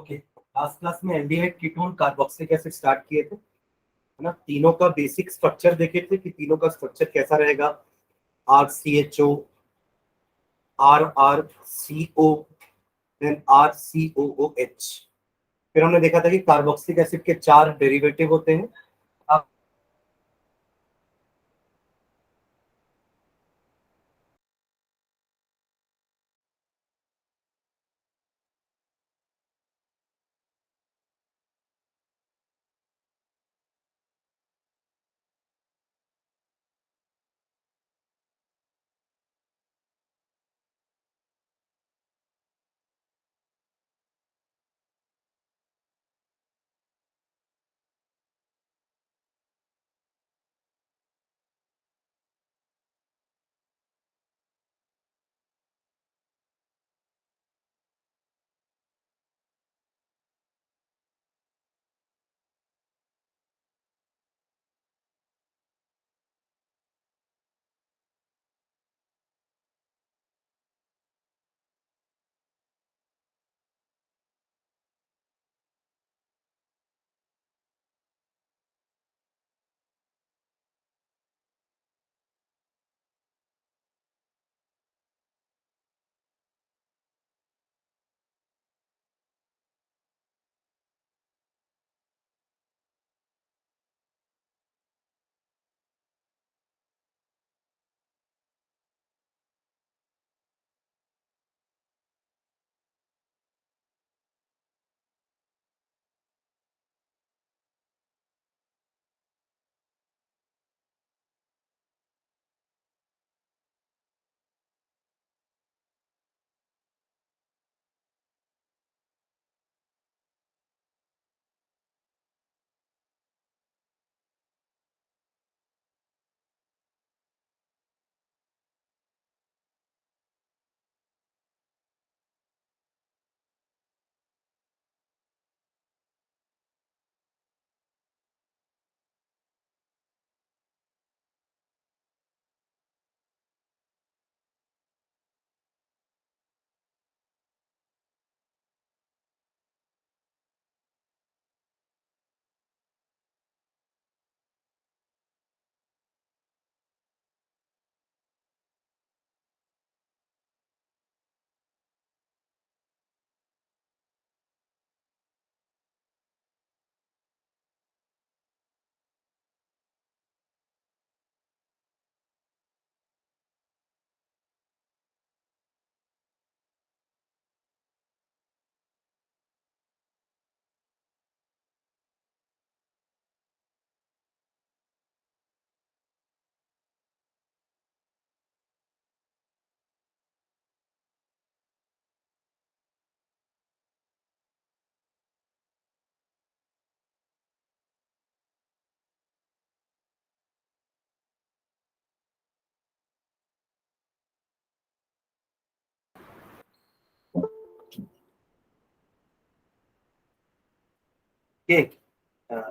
Okay, last class में aldehyde ketone carboxylic acid start किए थे, है ना। तीनों का बेसिक स्ट्रक्चर देखे थे कि तीनों का स्ट्रक्चर कैसा रहेगा। RCHO, RRCO, then RCOOH। फिर हमने देखा था कि कार्बोक्सिलिक एसिड के 4 डेरिवेटिव होते हैं। अब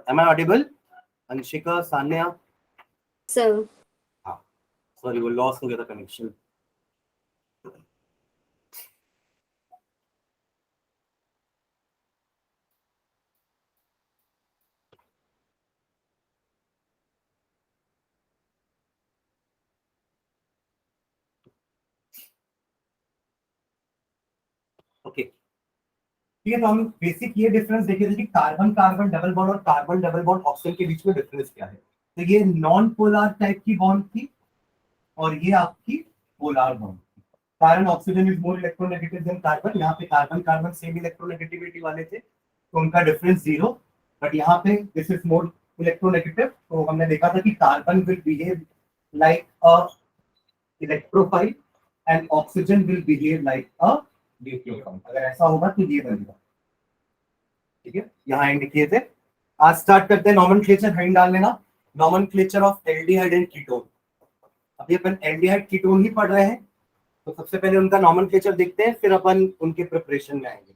am I audible? Anshika, Sanya? Sir हाँ, सॉरी वो लॉस हो गया था कनेक्शन। ओके, ठीक है। तो हम बेसिक ये डिफरेंस देखे थे कि कार्बन कार्बन डबल बॉन्ड और कार्बन डबल बॉन्ड ऑक्सीजन के बीच में डिफरेंस क्या है। तो ये नॉन पोलर टाइप की बॉन्ड थी और ये आपकी पोलर बॉन्ड थी। कारण oxygen is more electronegative than carbon. यहाँ पे कार्बन कार्बन सेम इलेक्ट्रोनेगेटिविटी वाले थे तो उनका डिफरेंस 0। बट यहाँ पे दिस इज मोर इलेक्ट्रोनेगेटिव, तो हमने देखा था कि carbon will behave like a electrophile and oxygen will behave like a nucleophile. अगर ऐसा होगा तो ये बनेगा। ठीक है, यहाँ एंड किए थे। आज स्टार्ट करते हैं नॉमेनक्लेचर। हेडिंग डाल लेना, nomenclature of aldehyde and ketone. अभी अपन एल्डिहाइड कीटोन ही पढ़ रहे हैं तो सबसे पहले उनका नॉमेनक्लेचर देखते हैं, फिर अपन उनके प्रिपरेशन में आएंगे।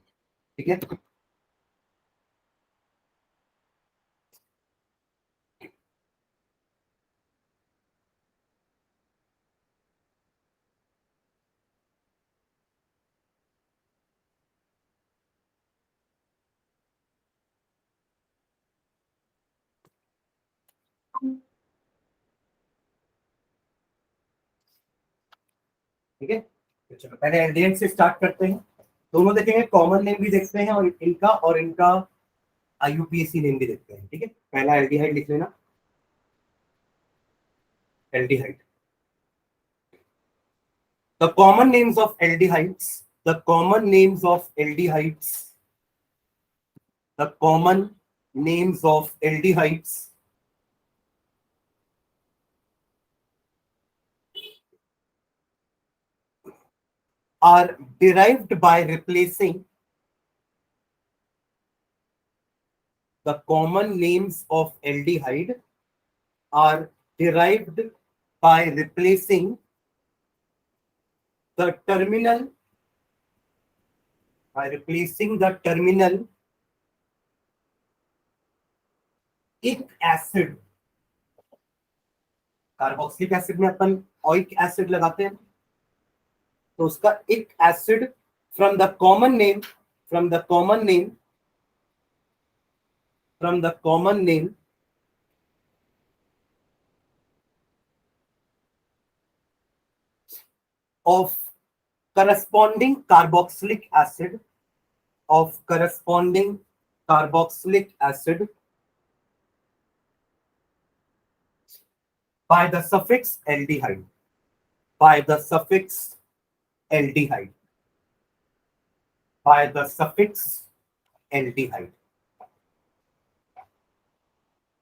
ठीक है, ठीक है, तो चलो पहले एल्डिहाइड से स्टार्ट करते हैं। दोनों देखेंगे, कॉमन नेम भी देखते हैं और इनका आईयूपीएसी नेम भी देखते हैं। ठीक है, पहला एल्डिहाइड लिख लेना, aldehyde. The common names of aldehydes, the common names of aldehydes, the common names of aldehydes are derived by replacing the common names of aldehyde are derived by replacing the terminal ic acid। Carboxylic acid में अपन oic acid लगाते हैं, तो उसका इक acid from the common name of corresponding carboxylic acid by the suffix aldehyde, by the suffix aldehyde, by the suffix aldehyde,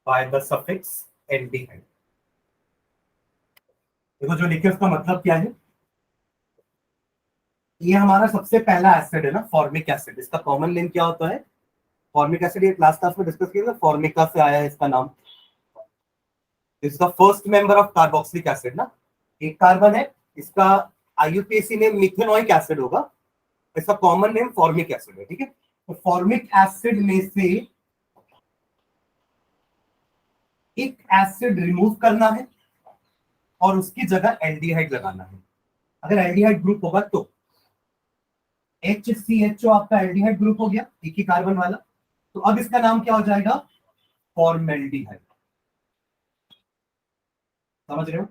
by the suffix aldehyde। देखो जो लिखे उसका मतलब क्या है। ये हमारा सबसे पहला एसिड है ना, फॉर्मिक एसिड। इसका कॉमन नेम क्या होता है? Formic acid. ये क्लास में डिस्कस किया था, फॉर्मिका से आया है इसका नाम। This is the first member of carboxylic acid ना, एक कार्बन है, इसका आईयूपीएसी नेम मिथेनोइक एसिड होगा, इसका कॉमन नेम फॉर्मिक एसिड है। ठीक है, तो फॉर्मिक एसिड में से एक एसिड रिमूव करना है और उसकी जगह एल्डिहाइड लगाना है। अगर एल्डिहाइड ग्रुप होगा तो HCHO आपका एल्डिहाइड ग्रुप हो गया, एक ही कार्बन वाला। तो अब इसका नाम क्या हो जाएगा? फॉर्मेल्डिहाइड। समझ रहे हो?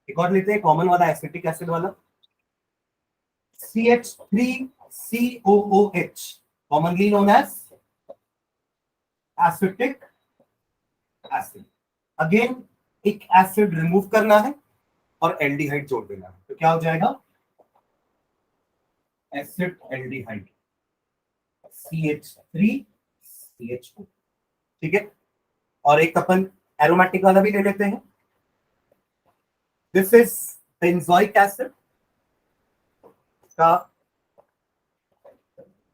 एक और लेते हैं कॉमन वाला, एसिटिक एसिड वाला, CH3COOH, commonly known as acetic acid। Again एक एसिड रिमूव करना है और एल्डिहाइड जोड़ देना है, तो क्या हो जाएगा? Acid aldehyde, CH3CHO। ठीक है, और एक अपन एरोमेटिक वाला भी ले लेते हैं। दिस इज बेंजोइक एसिड का।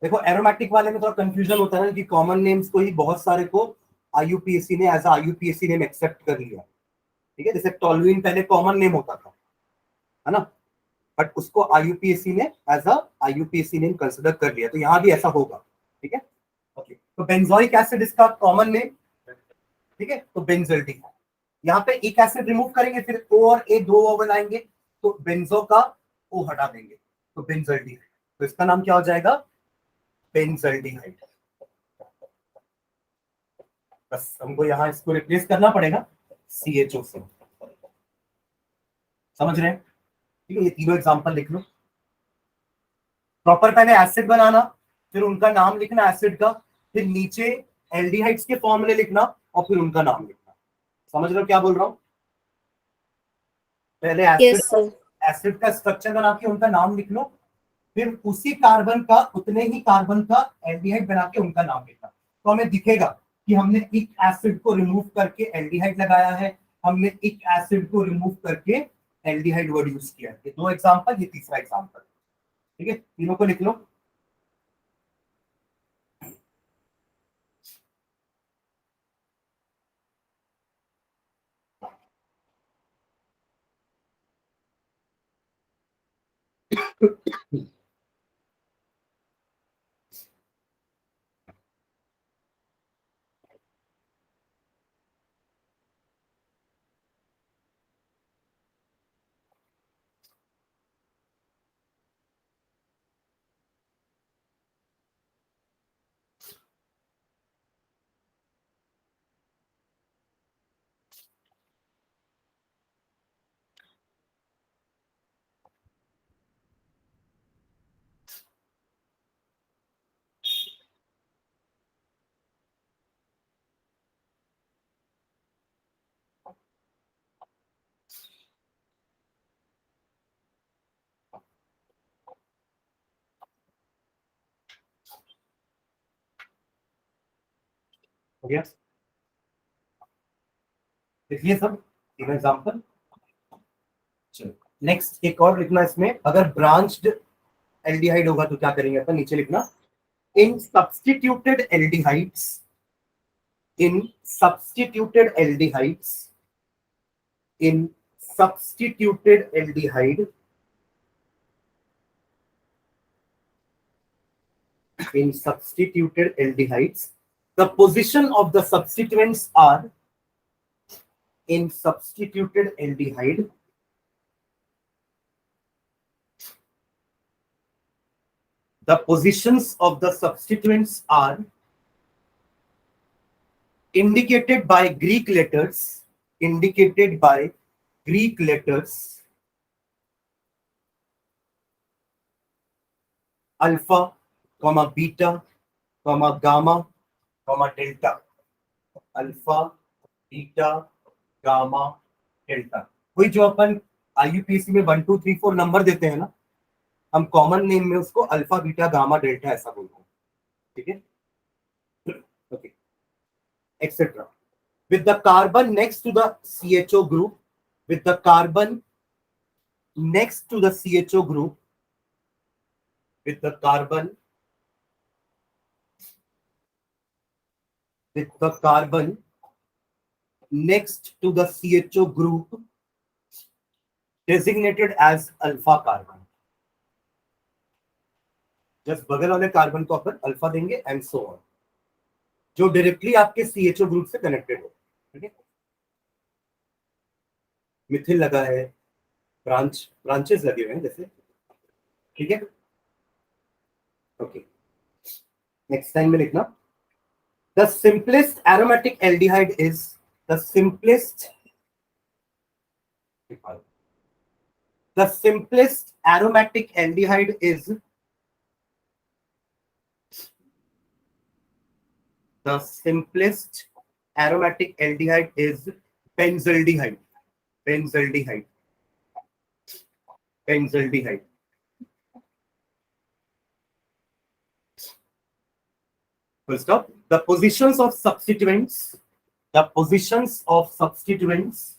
देखो एरोमेटिक वाले में थोड़ा कंफ्यूजन होता है ना कि कॉमन नेम्स को ही बहुत सारे को आईयूपीएसी ने एज आईयूपीएसी नेम एक्सेप्ट कर लिया। ठीक है, जैसे टोलुइन पहले कॉमन नेम होता था, है ना, बट उसको आईयूपीएसी ने as a IUPAC name consider कर लिया, तो यहां भी ऐसा होगा। ठीक है, ओके। तो बेंजोइक एसिड इसका कॉमन नेम। ठीक है, तो बेंजल्डिहाइड। यहाँ पे एक एसिड रिमूव करेंगे, फिर ओ और ए दो ओ बनाएंगे, तो बेंजो का ओ हटा देंगे, तो बेंजल्डिहाइड। तो इसका नाम क्या हो जाएगा? बेंजल्डिहाइड। बस हमको यहाँ इसको रिप्लेस करना पड़ेगा CHO से। समझ रहे हैं? ठीक है, ये तीनों एग्जांपल लिख लो। प्रॉपर पहले एसिड बनाना, फिर उनका नाम लिखना एसिड का, फिर नीचे एल्डिहाइड्स के फॉर्मूले लिखना और फिर उनका नाम लिखना। समझ रहे हो क्या बोल रहा हूं? पहले एसिड यस सर। एसिड का स्ट्रक्चर बना के उनका नाम लिख लो, फिर उसी कार्बन का, उतने ही कार्बन का एल्डिहाइड बना के उनका नाम लिखना। तो हमें दिखेगा कि हमने एक एसिड को रिमूव करके एल्डिहाइड लगाया है, हमने एक एसिड को रिमूव करके एल्डिहाइड वर्ड यूज किया है। ये दो एग्जांपल, ये तीसरा एग्जांपल। ठीक है, तीनों को लिख लो। हो गया, देखिए सब तीन एग्जांपल। चलो नेक्स्ट एक और लिखना इसमें, अगर ब्रांच्ड एल्डिहाइड होगा तो क्या करेंगे अपन, नीचे लिखना in substituted aldehydes, in substituted aldehydes, in substituted aldehyde, in substituted aldehydes, the position of the substituents are in substituted aldehyde, the positions of the substituents are indicated by Greek letters, indicated by Greek letters alpha, comma beta, comma gamma, comma delta, alpha beta gamma delta. वही जो अपन IUPAC में 1 2 3 4 number देते हैं ना, हम common name में उसको alpha beta gamma delta ऐसा बोलते हैं, ठीक है, okay etcetera. With the carbon next to the CHO group, with the carbon next to the CHO group, with the carbon, with the carbon next to the CHO group designated as alpha carbon, just बगल वाले carbon को अपन alpha देंगे and so on, जो directly आपके CHO group से connected हो, ठीक है। मिथिल लगा है, ब्रांचेस लगे हुए हैं जैसे, ठीक है, ओके। नेक्स्ट टाइम में लिखना the simplest aromatic aldehyde is the simplest aromatic aldehyde is the simplest aromatic aldehyde is benzaldehyde, benzaldehyde, benzaldehyde। Full stop. The positions of substituents, the positions of substituents,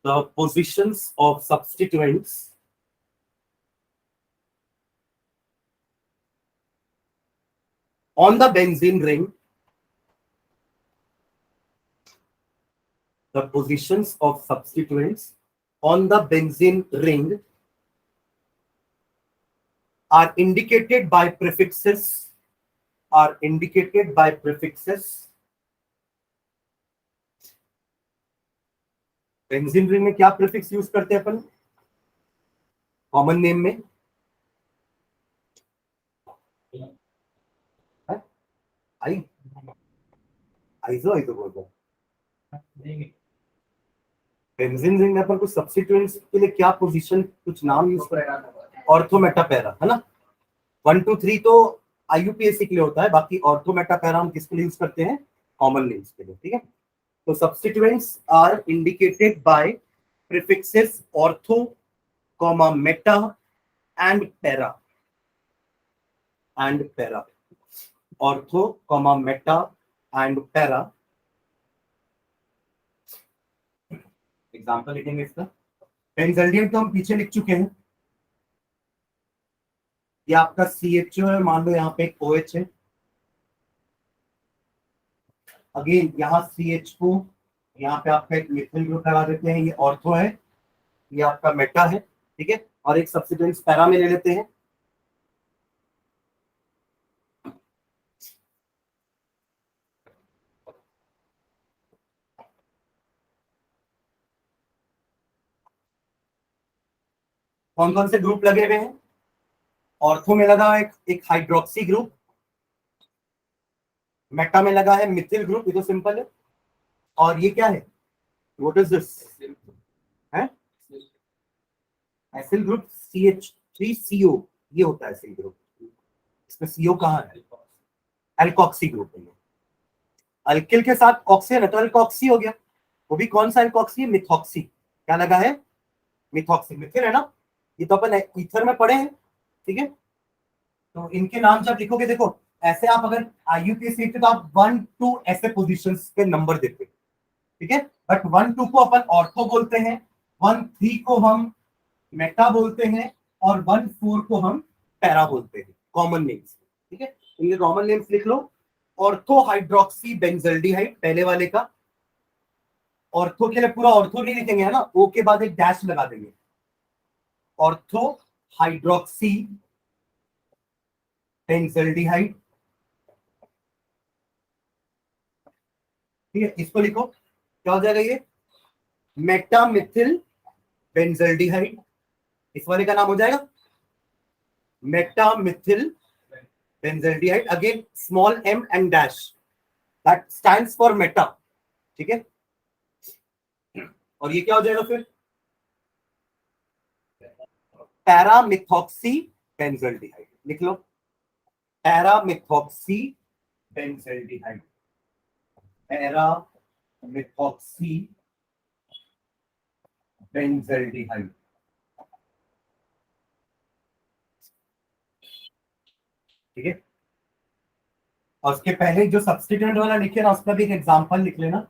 the positions of substituents on the benzene ring, the positions of substituents on the benzene ring are indicated by prefixes, are indicated by prefixes, benzene ring में क्या prefix use करते हैं अपन common name में, आई आइजो आइजो बोलते हैं। Benzene ring में अपन को सब्स्टिट्यूएंट्स के लिए क्या पोजीशन, कुछ नाम यूज करेगा, ऑर्थो मेटा पैरा, है ना। 1 2 3 तो आईयूपीएसी के लिए होता है, बाकी ऑर्थो मेटा पैरा हम किसके लिए यूज करते हैं, कॉमन नेम्स के लिए, ठीक है। तो substituents are indicated by prefixes ortho, comma meta and para, and para, ortho, comma meta and para. Example लिखेंगे इसका, बेंजल्डियम तो हम पीछे लिख चुके हैं, ये आपका CHO है, मान लो यहाँ पे एक OH है, अगेन यहाँ CH को यहाँ पे आपका एक मिथाइल ग्रुप लगा देते हैं, ये ऑर्थो है, ये आपका मेटा है, ठीक है, और एक सब्स्टिट्यूएंट्स पैरा में ले लेते हैं। कौन कौन से ग्रुप लगे हुए हैं, ऑर्थो में लगा एक हाइड्रोक्सी ग्रुप, मेटा में लगा है मिथिल ग्रुप, ये तो सिंपल है, और ये क्या है, व्हाट इज दिस, है एसिल ग्रुप CH3CO, ये होता है एसिल ग्रुप, इसमें CO कहाँ है, एल्कोक्सी ग्रुप है। अल्किल के साथ ऑक्सी है ना, तो एल्कोक्सी हो गया, वो भी कौन सा एल्कोक्सी है, मिथॉक्सी, क्या लगा है, मिथॉक्सी, मिथिल है ना, ये तो अपन ईथर में पढ़े हैं, ठीक है। तो इनके नाम जब लिखोगे, देखो ऐसे आप अगर IUPAC लिखते तो आप 1 2 ऐसे पोजीशंस पे नंबर देते, ठीक है। बट 1 2 को अपन ऑर्थो बोलते हैं, 1 3 को हम मेटा बोलते हैं, और 1 4 को हम पैरा बोलते हैं, कॉमन नेम्स, ठीक है। इनके कॉमन नेम्स लिख लो। ऑर्थो हाइड्रोक्सी बेंजल्डिहाइड पहले वाले का। ऑर्थो के लिए पूरा ऑर्थो नहीं लिखेंगे, है ना, ओ के बाद एक डैश लगा देंगे। ऑर्थो हाइड्रोक्सी बेंजल्डिहाइड, ठीक है। इसको लिखो, क्या हो जाएगा ये, मेटामिथिल बेंजल्डिहाइड। इस वाले का नाम हो जाएगा meta methyl benzaldehyde. Again small m and dash, that stands for meta, ठीक है। और ये क्या हो जाएगा फिर, पैरामिथॉक्सी बेंजल्डिहाइड। लिख लो, पैरामिथॉक्सी बेंजल्डिहाइड, पैरामिथॉक्सी बेंजल्डिहाइड, ठीक है। और उसके पहले जो सब्स्टिट्यूएंट वाला लिखे ना, उसका भी एक एग्जांपल लिख लेना।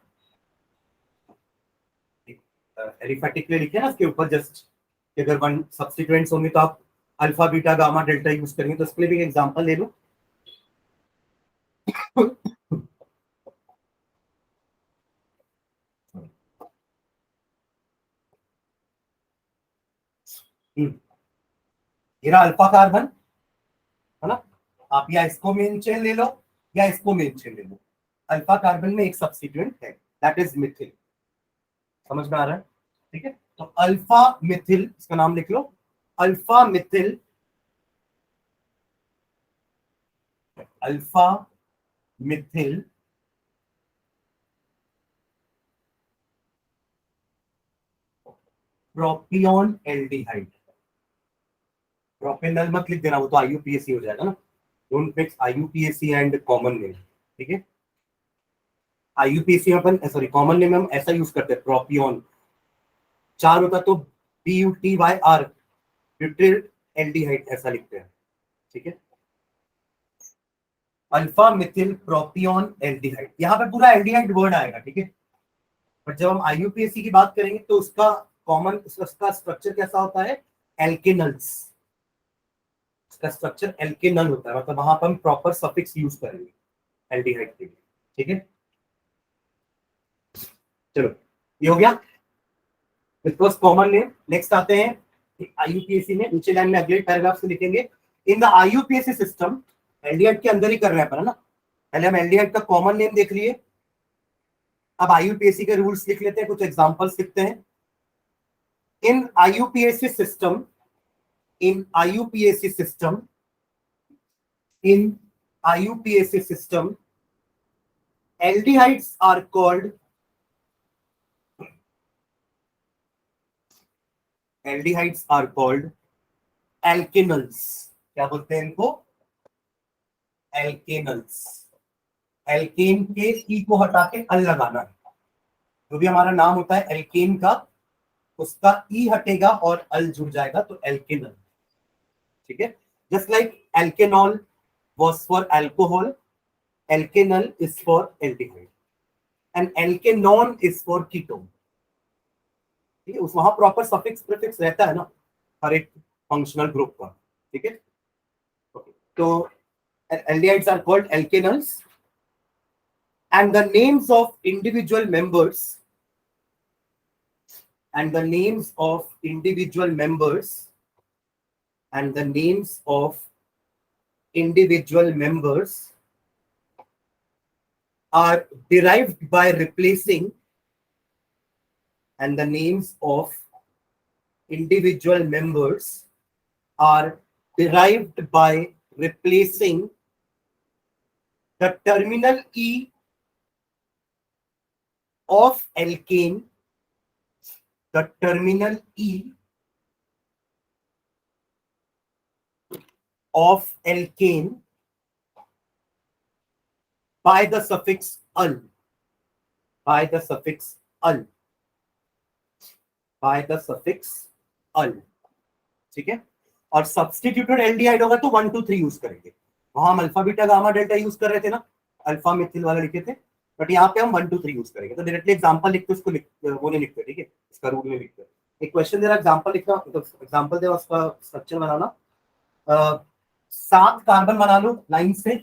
एरिथमेटिक में लिखे ना उसके ऊपर जस्ट, अगर 1 सब्स्टिट्यूएंट्स होंगे तो आप alpha beta gamma delta use करेंगे, तो उसके लिए भी एक एग्जांपल ले लो। ये रहा अल्फा कार्बन, है ना। आप या इसको मेन चेन ले लो या इसको मेन चेन ले लो। अल्फा कार्बन में एक सब्स्टिट्यूएंट है, दैट इज मिथिल। समझ में आ रहा है, ठीक है। तो अल्फा मिथिल, इसका नाम लिख लो, alpha methyl, alpha methyl propionaldehyde. Propanal मत लिख देना, वो तो IUPAC हो जाएगा ना। Don't mix IUPAC and common name, ठीक है। IUPAC में अपन, सॉरी, कॉमन नेम में हम ऐसा यूज करते हैं, प्रोपियोन। 4 होता तो BUTYR, ब्यूटिल एल्डिहाइड ऐसा लिखते हैं, ठीक है। अल्फा मिथिल प्रोपियोन एल्डिहाइड, यहाँ पे पूरा एल्डिहाइड वर्ड आएगा, ठीक है। बट जब हम IUPAC की बात करेंगे तो उसका कॉमन, उसका स्ट्रक्चर कैसा होता है, एल्केनल्स। इसका स्ट्रक्चर एल्केनल होता है, मतलब वहां पर हम प्रॉपर सफिक्स यूज करेंगे एल्डिहाइड के लिए, ठीक है। चलो, ये हो गया विथ कॉमन नेम। नेक्स्ट आते हैं IUPAC में, नीचे लाइन में अगले पैराग्राफ से लिखेंगे, in the IUPAC system, aldehyde के अंदर ही कर रहे हैं पर, है ना। पहले हम एल्डिहाइड का कॉमन नेम देख लिए, अब IUPAC के रूल्स लिख लेते हैं, कुछ एग्जांपल्स लिखते हैं। इन IUPAC system, in IUPAC system, in IUPAC system, aldehydes are called, aldehydes are called alkanals। क्या बोलते हैं इनको, alkanals। एल्केन के ई को हटा के अल लगाना है, जो भी हमारा नाम होता है एल्केन का, उसका ई हटेगा और अल जुड़ जाएगा, तो एल्केनल, ठीक है। Just like alkanol was for alcohol, alkanal is for aldehyde, and alkanon is for ketone, ठीक है। उस वहां प्रॉपर सफिक्स प्रीफिक्स रहता है ना हर एक फंक्शनल ग्रुप का, ठीक है। तो aldehydes are called alkanals, and the names of individual members, and the names of individual members, and the names of individual members are derived by replacing, and the names of individual members are derived by replacing the terminal E of alkane, the terminal E of alkane by the suffix al, by the suffix al, by the suffix al, ठीक है। और substituted aldehyde होगा तो 1 2 3 use करेंगे। वहां हम alpha beta gamma delta use कर रहे थे ना, अल्फा मिथिल वाला लिखे थे, बट यहाँ पे हम 1 2 3 यूज करेंगे। तो डायरेक्टली एग्जांपल लिखते उसको वो नहीं लिखते, ठीक है, इसका रूल में लिखते। एक क्वेश्चन दे रहा, एग्जांपल लिखना, तो एग्जांपल दे रहा, उसका स्ट्रक्चर बनाना। 7 कार्बन बना लो लाइन से,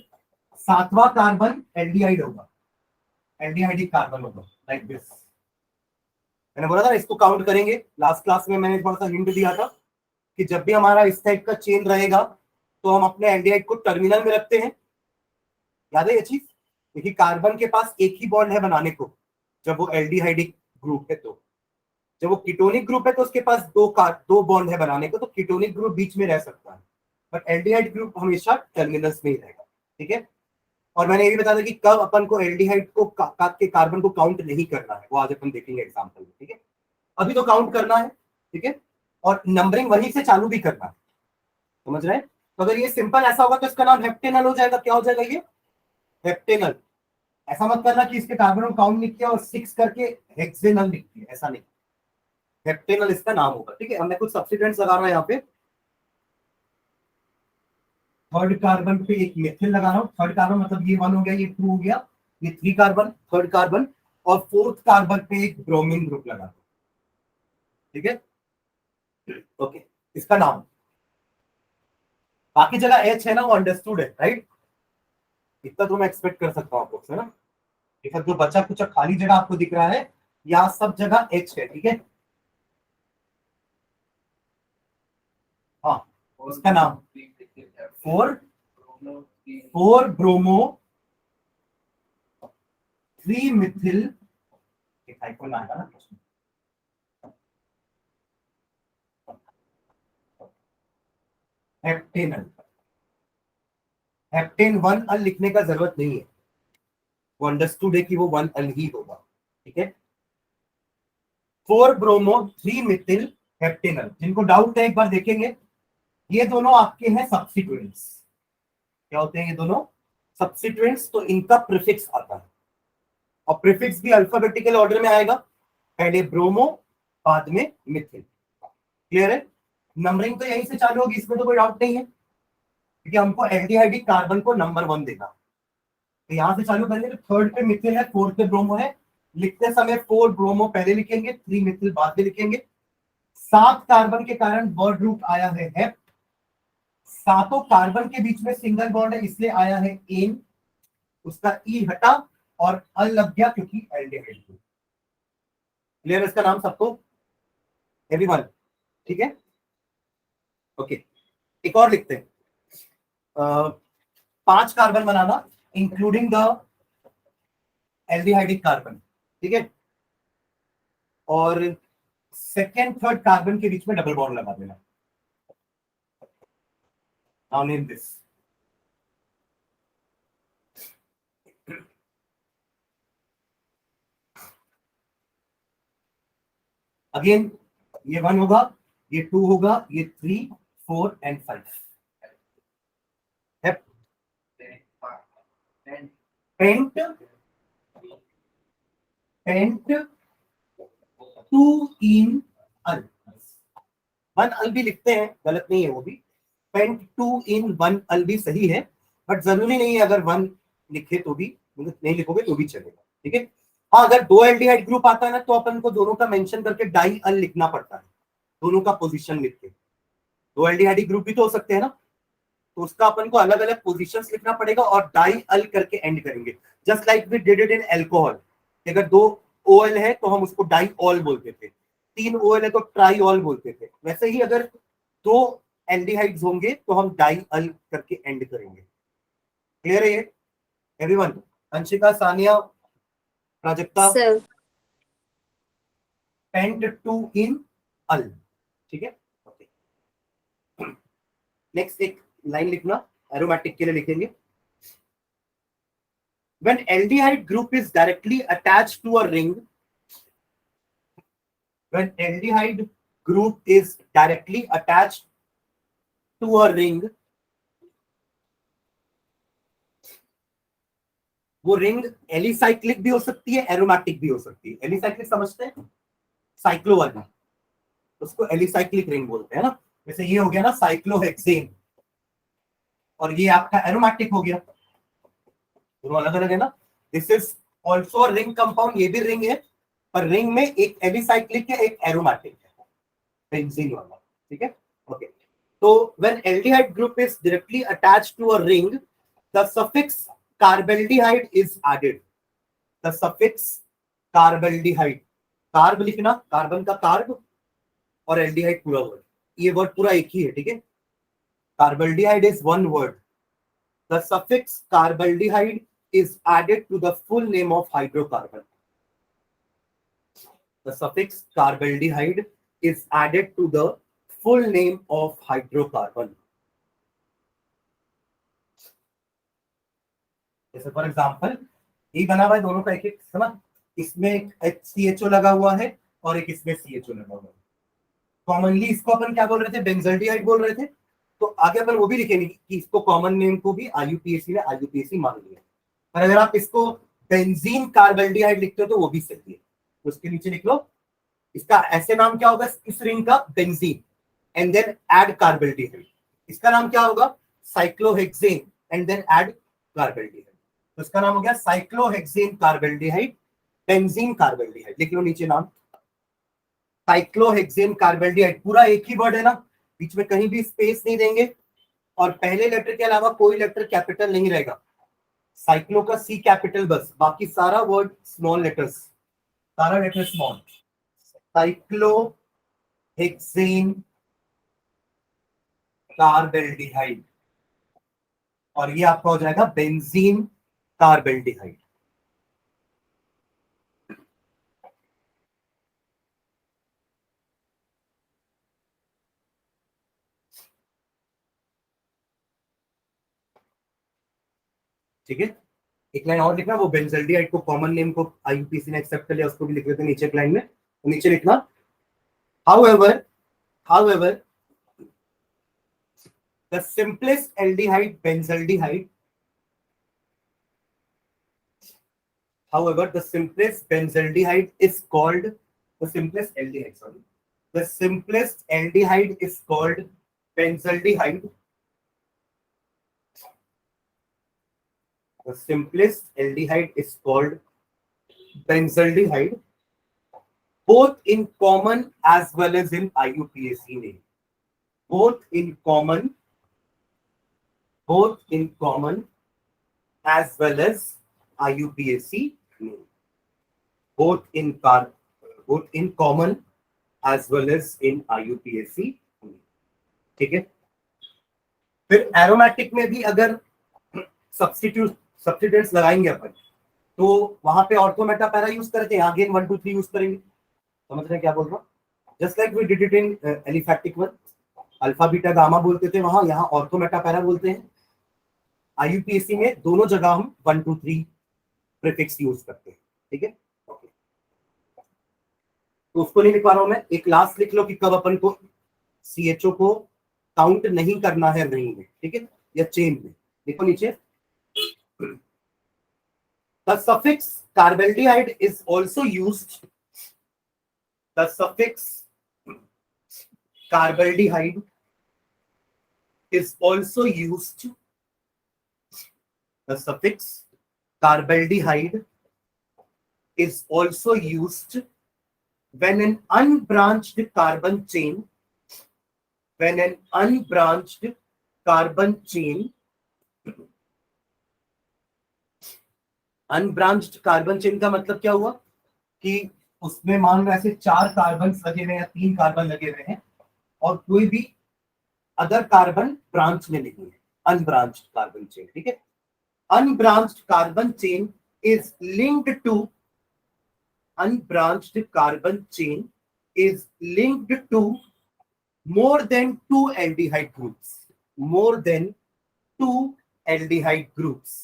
7वां कार्बन एल्डिहाइड होगा, एल्डिहाइडिक कार्बन होगा, लाइक दिस। मैंने बोला था इसको काउंट करेंगे, लास्ट क्लास में मैंने थोड़ा सा हिंट दिया था कि जब भी हमारा इस टाइप का चेन रहेगा तो हम अपने एल्डिहाइड को टर्मिनल में रखते हैं, याद है ये चीज? क्योंकि कार्बन के पास एक ही बॉन्ड है बनाने को जब वो एल्डिहाइडिक ग्रुप है, तो जब वो कीटोनिक ग्रुप है तो उसके पास दो बॉन्ड है बनाने को, तो कीटोनिक ग्रुप बीच में रह सकता है, बट एल्डिहाइड ग्रुप हमेशा टर्मिनल्स में ही रहेगा, ठीक है। और मैंने ये भी बताया कि कब अपन को एल्डिहाइड को के कार्बन को काउंट नहीं करना है, वो आज अपन देखेंगे एग्जांपल में, ठीक है। अभी तो काउंट करना है, ठीक है, और नंबरिंग वहीं से चालू भी करना है, समझ रहे हैं? तो अगर ये सिंपल ऐसा होगा तो इसका नाम हेप्टेनल हो जाएगा। क्या हो जाएगा ये? हेप्टेनल। ऐसा मत करना कि इसके कार्बन को काउंट नहीं किया और 6 करके हेक्सेनल लिख दिया, ऐसा नहीं, हेप्टेनल इसका नाम होगा, ठीक है। अब मैं कुछ सब्स्टिट्यूएंट्स लगा रहा हूं यहाँ पे। थर्ड कार्बन पे एक मिथिल लगा रहा हूं, थर्ड कार्बन मतलब ये 1 हो गया, ये 2 हो गया, ये 3 कार्बन, थर्ड कार्बन, और फोर्थ कार्बन पे एक ब्रोमीन ग्रुप लगा दो, ठीक है, ओके। इसका नाम, बाकी जगह एच है ना, वो अंडरस्टूड है, राइट? इतना तो मैं एक्सपेक्ट कर सकता हूँ आपको, है ना। देखा, जो बचा कुछ खाली जगह आपको दिख रहा है, यहाँ सब जगह एच है, ठीक है। हाँ, उसका नाम 4 ब्रोमो 3 मिथिल, आइकॉन आएगा ना, हेप्टेनल। हेप्टेन 1 अल लिखने का जरूरत नहीं है, वो अंडरस्टूड है कि वो 1 अल ही होगा, ठीक है। 4 ब्रोमो 3 मिथिल हेप्टेनल। जिनको डाउट है एक बार देखेंगे, ये दोनों आपके हैं सब्स्टिट्यूएंट्स। क्या होते हैं ये दोनों? सब्स्टिट्यूएंट्स। तो इनका प्रीफिक्स आता है, और प्रीफिक्स भी अल्फाबेटिकल ऑर्डर में आएगा, पहले ब्रोमो बाद में मिथिल। क्लियर है? नंबरिंग तो यहीं से चालू होगी, इसमें तो कोई डाउट नहीं है, क्योंकि हमको एल्डिहाइडिक कार्बन को नंबर 1 देना। तो यहां से चालू करेंगे, तो थर्ड पे मिथिल है, फोर्थ पे ब्रोमो है। लिखते समय 4 ब्रोमो पहले लिखेंगे, 3 मिथिल बाद में लिखेंगे। 7 कार्बन के कारण वर्ड रूट आया है हेप। सातों कार्बन के बीच में सिंगल बॉन्ड है, इसलिए आया है एन, उसका ई हटा और अल लग गया क्योंकि एल्डिहाइड। क्लियर? इसका नाम सबको, एवरीवन, ठीक है, ओके। एक और लिखते हैं, 5 carbon banana including the aldehydic carbon, ठीक है, और सेकेंड थर्ड कार्बन के बीच में डबल बॉन्ड लगा देना। Now name this. अगेन ये 1 होगा, ये 2 होगा, ये 3 4 एंड 5। पेंट पेंट 2 इन अल, 1 अल भी लिखते हैं, गलत नहीं है वो भी। पेंट 2 इन 1 अल भी सही है, बट जरूरी नहीं है अगर 1 लिखे तो भी, मतलब नहीं लिखोगे तो भी चलेगा, ठीक है। हाँ, अगर 2 एल्डिहाइड ग्रुप आता है ना, तो अपन को दोनों का मेंशन करके डाई अल लिखना पड़ता है, दोनों का पोजीशन लिख के। 2 एल्डिहाइड ग्रुप भी तो हो सकते हैं ना, तो उसका अपन को अलग अलग पोजीशंस लिखना पड़ेगा और डाई अल करके एंड करेंगे, just like we did it in alcohol. अगर 2 ओएल है तो हम उसको डाई ऑल बोलते थे, 3 ओएल है तो ट्राई ऑल बोलते थे। वैसे ही अगर 2 एल्डिहाइड्स होंगे तो हम डाई अल करके एंड करेंगे। क्लियर है ये एवरीवन? अंशिका, सानिया, प्राजक्ता, पेंट 2 इन अल, ठीक है, ओके। नेक्स्ट एक लाइन लिखना, एरोमेटिक के लिए लिखेंगे। When aldehyde group is directly attached to a ring, when aldehyde group is directly attached to a ring, वो रिंग एलिसाइक्लिक भी हो सकती है, एरोमेटिक भी हो सकती है। एलिसाइक्लिक समझते हैं, साइक्लो वाली, उसको एलिसाइक्लिक रिंग बोलते हैं ना। जैसे ये हो गया ना साइक्लोहेक्सेन, और ये आपका एरोमेटिक हो गया, दोनों अलग अलग है ना। This is also ring compound, ये भी रिंग है, पर रिंग में एक एलिसाइक्लिक है, एक एरोमेटिक है, बेंजीन वाला, ठीक है। ओके, तो when aldehyde group is directly attached to a ring, the suffix carbaldehyde is added. The suffix carbaldehyde, carb लिखना, कार्बन का कार्ब, और एल्डिहाइड पूरा वर्ड, ये वर्ड पूरा एक ही है, ठीक है। Carbaldehyde is one word. The suffix carbaldehyde is added to the full name of hydrocarbon. The suffix carbaldehyde is added to the full name of hydrocarbon. जैसे फॉर एग्जांपल ये बना हुआ है दोनों का एक एक, समझ, इसमें एक HCHO लगा हुआ है और एक इसमें CHO लगा हुआ है। कॉमनली इसको अपन क्या बोल रहे थे, बेंजल्डिहाइड बोल रहे थे, तो आगे अपन वो भी लिखेंगे कि इसको कॉमन नेम को भी IUPAC ने IUPAC मान लिया। पर अगर आप इसको बेंजीन कार्बेल्डिहाइड लिखते हो तो वो भी सही है, तो उसके नीचे लिख लो इसका ऐसे नाम क्या होगा, इस रिंग का benzene and then add carbaldehyde. इसका नाम क्या होगा, cyclohexane and then add carbaldehyde. तो इसका नाम हो गया साइक्लोहेक्सेन कार्बेल्डिहाइड, बेंजीन कार्बेल्डिहाइड। लिख लो नीचे नाम, साइक्लोहेक्सेन कार्बेल्डिहाइड, पूरा एक ही वर्ड है ना, बीच में कहीं भी स्पेस नहीं देंगे, और पहले लेटर के अलावा कोई लेटर कैपिटल नहीं रहेगा। साइक्लो का C कैपिटल बस, बाकी सारा वर्ड स्मॉल लेटर्स, सारा लेटर स्मॉल। साइक्लोहेक्सेन कार्बेल्डिहाइड, और ये आपका हो जाएगा बेंजीन कार्बेल्डिहाइड। ठीक है, एक लाइन और लिखना, वो बेंजल्डिहाइड को कॉमन नेम को IUPAC ने एक्सेप्ट कर लिया, उसको भी लिख लेते हैं नीचे एक लाइन में। तो नीचे लिखना however the simplest aldehyde benzaldehyde, however the simplest benzaldehyde is called, the simplest aldehyde, sorry, the simplest aldehyde is called benzaldehyde. The simplest aldehyde is called benzaldehyde, both in common as well as in IUPAC name. Both in common as well as IUPAC name. Both in common as well as in IUPAC name. ठीक है, फिर aromatic में भी अगर substituents लगाएंगे अपन, तो वहां पे ऑर्थोमेटा पैरा यूज करते हैं, अगेन 1 2 3 यूज करेंगे। समझ रहे हैं क्या बोल रहा हूँ, just like we did it in aliphatic one, alpha beta gamma बोलते थे वहां, यहाँ ऑर्थोमेटा पैरा बोलते हैं। IUPAC में दोनों जगह हम 1 2 3 प्रीफिक्स यूज करते हैं, ठीक है। तो उसको नहीं लिख पा रहा हूं मैं, एक लास्ट लिख लो कि कब अपन को CHO को काउंट नहीं करना है रिंग में, ठीक है, या चेन में। देखो नीचे, the suffix carbaldehyde is also used, the suffix carbaldehyde is also used, the suffix carbaldehyde is also used when an unbranched carbon chain, unbranched carbon chain का मतलब क्या हुआ कि उसमें मान लो ऐसे 4 कार्बन लगे हुए हैं या 3 कार्बन लगे हुए हैं, और कोई भी अदर कार्बन ब्रांच में नहीं है, अनब्रांच्ड कार्बन चेन, ठीक है। Unbranched carbon chain is linked to, unbranched carbon chain is linked to more than 2 aldehyde groups, more than 2 aldehyde groups,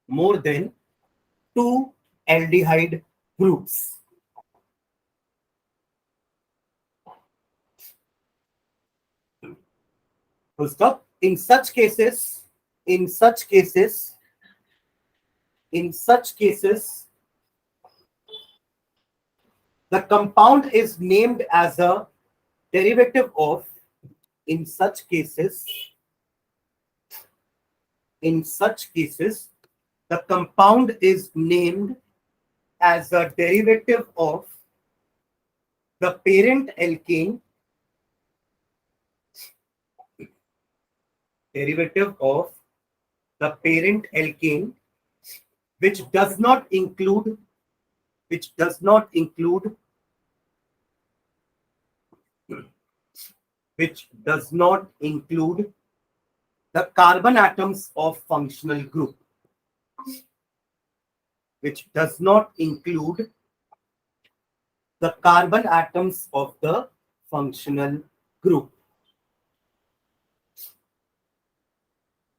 more than 2 aldehyde groups. Full stop. In such cases, the compound is named as a derivative of, in such cases In such cases, the compound is named as a derivative of the parent alkane, derivative of the parent alkane, which does not include, which does not include, which does not include the carbon atoms of functional group, which does not include the carbon atoms of the functional group.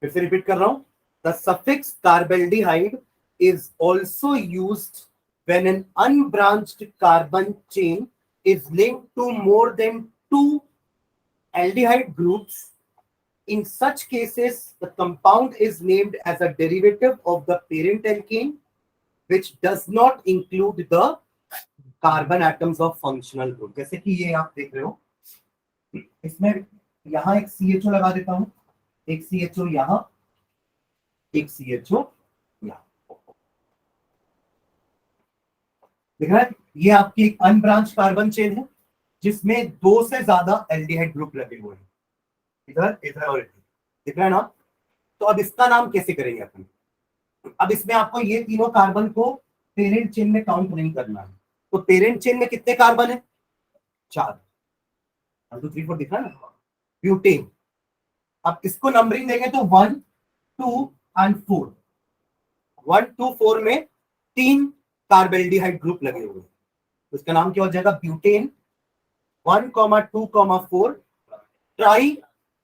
फिर से repeat कर रहा हूं. The suffix carbaldehyde is also used when an unbranched carbon chain is linked to more than two aldehyde groups. In such cases, the compound is named as a derivative of the parent alkane, which does not include the carbon atoms of functional group. जैसे कि ये आप देख रहे हो, इसमें यहां एक CHO लगा देता हूं, एक CHO यहां, एक CHO यहां. देख रहा है, ये आपकी एक अनब्रांच कार्बन चेन है जिसमें दो से ज्यादा एल्डिहाइड ग्रुप लगे हुए हैं, इधर इधर और इधर. दिख रहा है ना. तो अब इसका नाम कैसे करेंगे अपन. अब इसमें आपको ये तीनों कार्बन को पेरेंट चेन में काउंट नहीं करना है. तो पेरेंट चेन में कितने कार्बन है. 4. 1 2 3 4 दिख रहा है ना. ब्यूटेन. अब इसको नंबरिंग देंगे तो 1 2 एंड 4. 1 2 4 में 3 कार्बेल्डिहाइड ग्रुप लगे हुए हैं. तो इसका नाम क्या हो जाएगा. Butane 1 2 4 try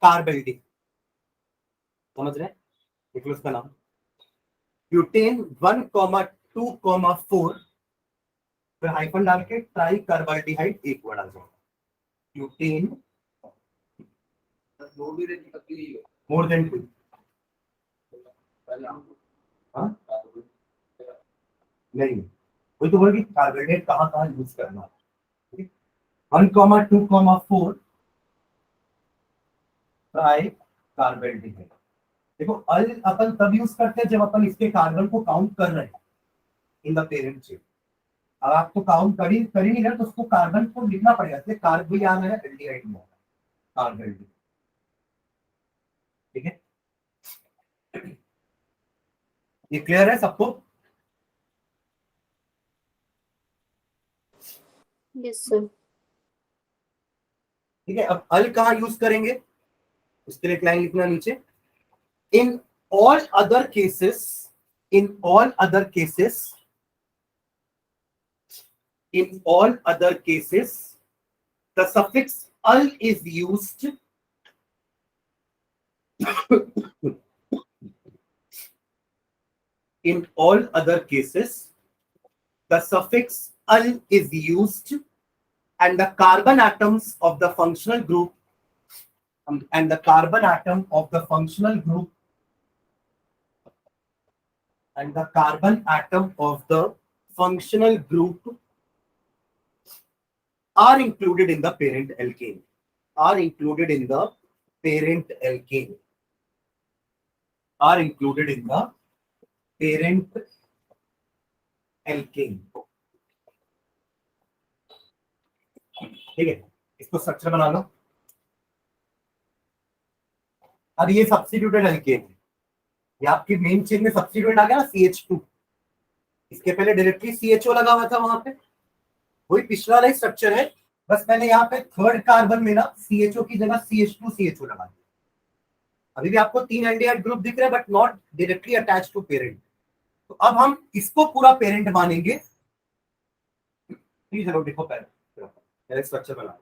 carbaldehyde. समझ रहे हैं. देख लो इसका नाम ब्यूटेन 1 2 4, फिर हाइफन डाल के ट्राई कार्बोल्डिहाइड एक वर्ड आ जाएगा. Butane more than 2. नहीं, वही तो बोल कि कार्बोहाइड्रेट कहाँ कहाँ यूज करना है. 1 2 4 ट्राई कार्बोल्डिहाइड. देखो अल अपन तब यूज करते हैं जब अपन इसके कार्बन को काउंट कर रहे हैं इन द पेरेंट चेन. अब आप तो काउंट कर ही नहीं रहे तो उसको कार्बन को लिखना पड़ेगा. इसलिए कार्ब भी आ रहा है एल्डिहाइड में कार्बन. ठीक है. ये क्लियर है सबको. Yes sir. ठीक है. अब अल कहाँ यूज करेंगे उसके लिए लाइन लिखना नीचे. In all other cases, in all other cases, in all other cases the suffix al is used in all other cases the suffix al is used and the carbon atoms of the functional group and the carbon atom of the functional group and the carbon atom of the functional group are included in the parent alkane, are included in the parent alkane, are included in the parent alkane. ठीक है. इसको structure बना लो. अब ये substituted alkene है. ये आपकी main chain में सब्स्टिट्यूट आ गया ना CH2. इसके पहले डायरेक्टली CHO लगा हुआ था वहां पे. वही पिछला वाला स्ट्रक्चर है. बस मैंने यहाँ पे थर्ड कार्बन में ना CHO की जगह CH2 CHO लगा दिया. अभी भी आपको 3 एल्डिहाइड ग्रुप दिख रहे हैं but not directly attached to parent. तो अब हम इसको पूरा पेरेंट मानेंगे. चलो देखो पहले स्ट्रक्चर बना.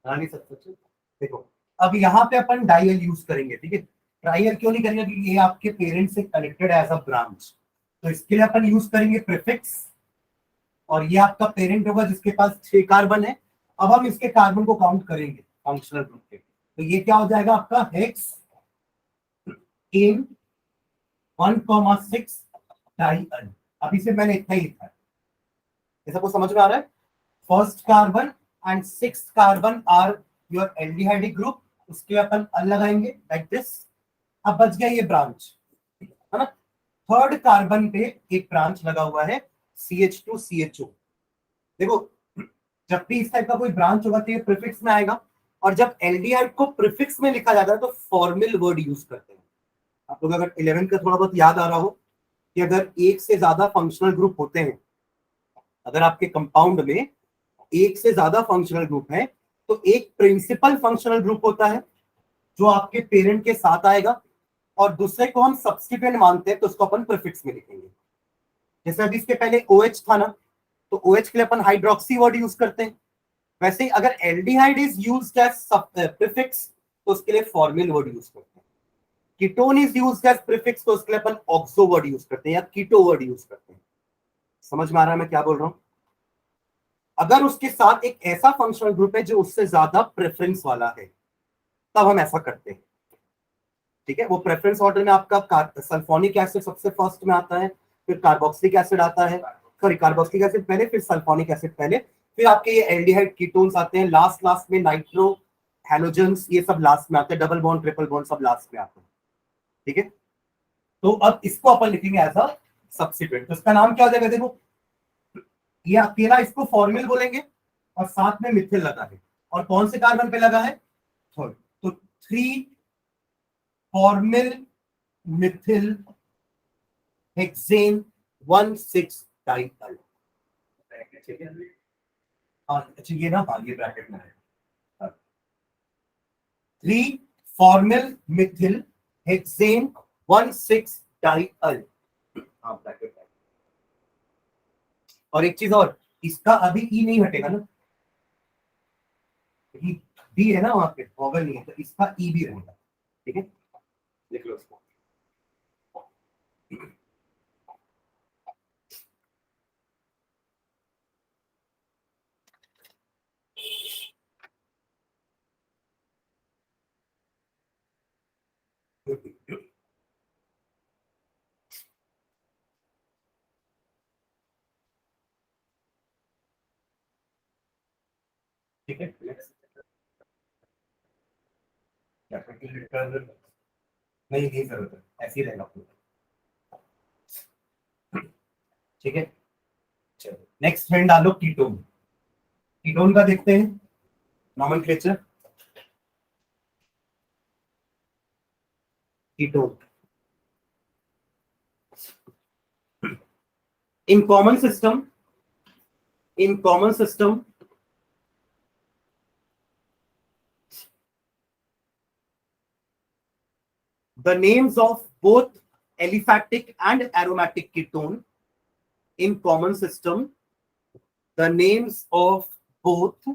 बना नहीं सकते। देखो अब यहाँ पे अपन डायल यूज करेंगे, ठीक है। ट्रायल क्यों नहीं करेंगे, क्योंकि ये आपके पेरेंट से कनेक्टेड है एज अ ब्रांच, तो इसके लिए अपन यूज करेंगे प्रीफिक्स। और ये आपका पेरेंट होगा जिसके पास 6 कार्बन है। अब हम इसके कार्बन को काउंट करेंगे फंक्शनल ग्रुप के, तो ये क्या हो जाएगा आपका हेक्स एन 1,6 डाइअल। अभी से मैंने इतना ही लिखा है, ये सबको समझ में आ रहा है। First carbon and 6 carbon are your aldehydic group, उसके अपन अल लगाएंगे लाइक दिस। अब बच गया ये ब्रांच, है ना। थर्ड कार्बन पे एक ब्रांच लगा हुआ है CH2CHO। देखो जब भी इस टाइप का कोई ब्रांच होगा तो ये प्रीफिक्स में आएगा, और जब एल्डिहाइड को प्रीफिक्स में लिखा जाता है तो फॉर्मल वर्ड यूज करते हैं। आप लोग अगर 11th का थोड़ा बहुत याद आ रहा हो कि अगर एक से ज्यादा फंक्शनल ग्रुप होते हैं, अगर आपके कंपाउंड में एक से ज्यादा फंक्शनल ग्रुप है, तो एक प्रिंसिपल फंक्शनल ग्रुप होता है जो आपके पेरेंट के साथ आएगा, और दूसरे को हम सब्स्टिट्यूएंट मानते हैं तो उसको अपन प्रीफिक्स में लिखेंगे। जैसे अभी इसके पहले OH था ना, तो OH के लिए अपन हाइड्रोक्सी वर्ड यूज करते हैं। वैसे ही अगर aldehyde is used as prefix तो उसके लिए फॉर्मल वर्ड यूज करते हैं। Ketone is used as prefix तो उसके लिए अपन ऑक्सो वर्ड यूज करते हैं या कीटो वर्ड यूज करते हैं। समझ में आ रहा है मैं क्या बोल रहा हूं। अगर उसके साथ एक ऐसा फंक्शनल ग्रुप है जो उससे ज्यादा प्रेफरेंस वाला है, तब हम ऐसा करते हैं, ठीक है। वो प्रेफरेंस ऑर्डर में आपका सल्फोनिक एसिड सबसे फर्स्ट में आता है, फिर कार्बोक्सिलिक एसिड आता है, सॉरी कार्बोक्सिलिक एसिड पहले, फिर सल्फोनिक एसिड पहले, फिर आपके ये एल्डिहाइड कीटोन्स आते हैं लास्ट लास्ट में, नाइट्रो हैलोजेंस ये सब लास्ट में आते हैं, डबल बॉन्ड ट्रिपल बॉन्ड सब लास्ट में आते हैं, ठीक है। तो अब इसको अपन लिखेंगे एज अ सब्स्टिट्यूएंट, तो इसका नाम क्या हो जाएगा, देखो ये अकेला इसको फॉर्मल बोलेंगे और साथ में मिथिल लगा है, और कौन से कार्बन पे लगा है, थर्ड, तो 3 फॉर्मल मिथिल हेक्सेन 1,6 डाइथाइल। अच्छा ये ना, हाँ ये ब्रैकेट में है, 3 फॉर्मल मिथिल हेक्सेन 1,6 डाइथाइल। हाँ ब्रैकेट है। और एक चीज और, इसका अभी ई नहीं हटेगा ना, बी है ना वहां पे, वॉवल नहीं है, तो इसका ई भी रहेगा, ठीक है। लिख लो इसको। ठीक है, कैपिटल लेटर नहीं, नहीं जरूरत है, ऐसे ही रहेगा पूरा, ठीक है। चलो नेक्स्ट फ्रेंड डालो कीटोन। कीटोन का देखते हैं nomenclature. Ketone in common system, in common system the names of both aliphatic and aromatic ketone, in common system the names of both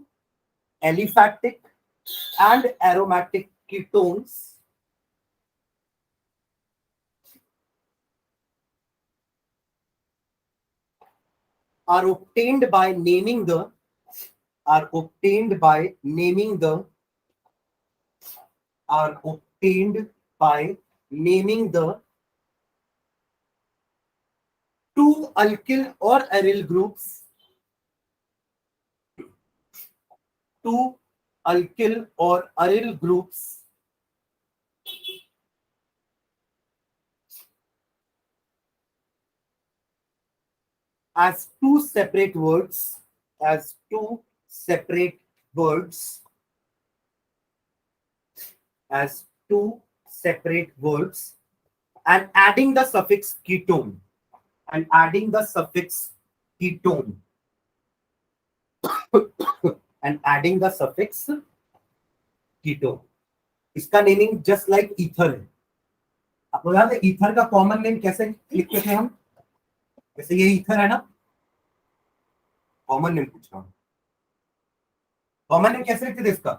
aliphatic and aromatic ketones are obtained by naming the are obtained by naming the are obtained by naming the two alkyl or aryl groups, two alkyl or aryl groups as two separate words, as two separate words, as two separate words, and adding the suffix ketone, and adding the suffix ketone, and adding the suffix ketone. इसका naming just like ether है। आपको याद है ether का common name कैसे लिखते थे हम, जैसे ये ईथर है ना, कॉमन नेम पूछ रहा हूं, कॉमन नेम कैसे लिखते थे इसका?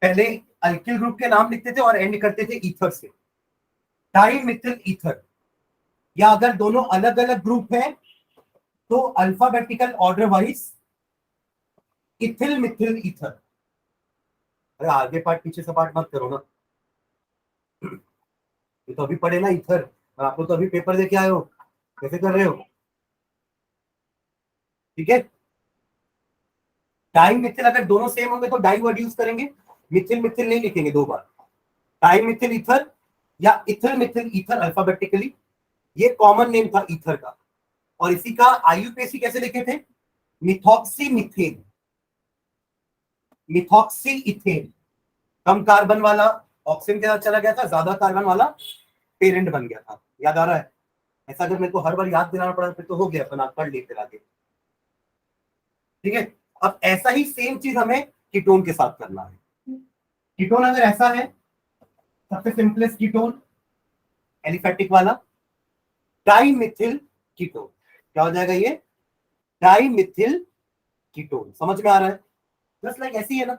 पहले अल्किल ग्रुप के नाम लिखते थे और एंड करते थे ईथर से, डाई मिथिल ईथर। या अगर दोनों अलग अलग ग्रुप हैं तो alphabetical order wise ethyl methyl ether. अरे आगे पार्ट पीछे से पार्ट मत करो ना, ये तो अभी पढ़े ना ईथर, और आप लोग तो अभी पेपर दे के आए हो, कैसे कर रहे हो? ठीक है, डाई मिथिल अगर दोनों सेम होंगे तो डाई वर्ड यूज करेंगे, मिथिल मिथिल नहीं लिखेंगे दो बार। डाई मिथिल ईथर या इथिल मिथिल ईथर अल्फाबेटिकली, ये कॉमन नेम था ईथर का। और इसी का आईयूपीएसी कैसे लिखे थे? Methoxy methane, methoxy ethane. कम कार्बन वाला ऑक्सीजन के साथ चला गया था, ज्यादा कार्बन वाला पेरेंट बन गया था। याद आ रहा है? ऐसा अगर मेरे को हर बार याद दिलाना पड़ा फिर तो हो गया, अपन आप पढ़ लेते आगे। ठीक है, अब ऐसा ही सेम चीज हमें कीटोन के साथ करना है। कीटोन अगर ऐसा है, सबसे सिंपलेस्ट कीटोन एलिफेटिक वाला डाई मिथिल कीटोन, क्या हो जाएगा ये? Di methyl ketone. समझ में आ रहा है? जस्ट लाइक ऐसी है ना,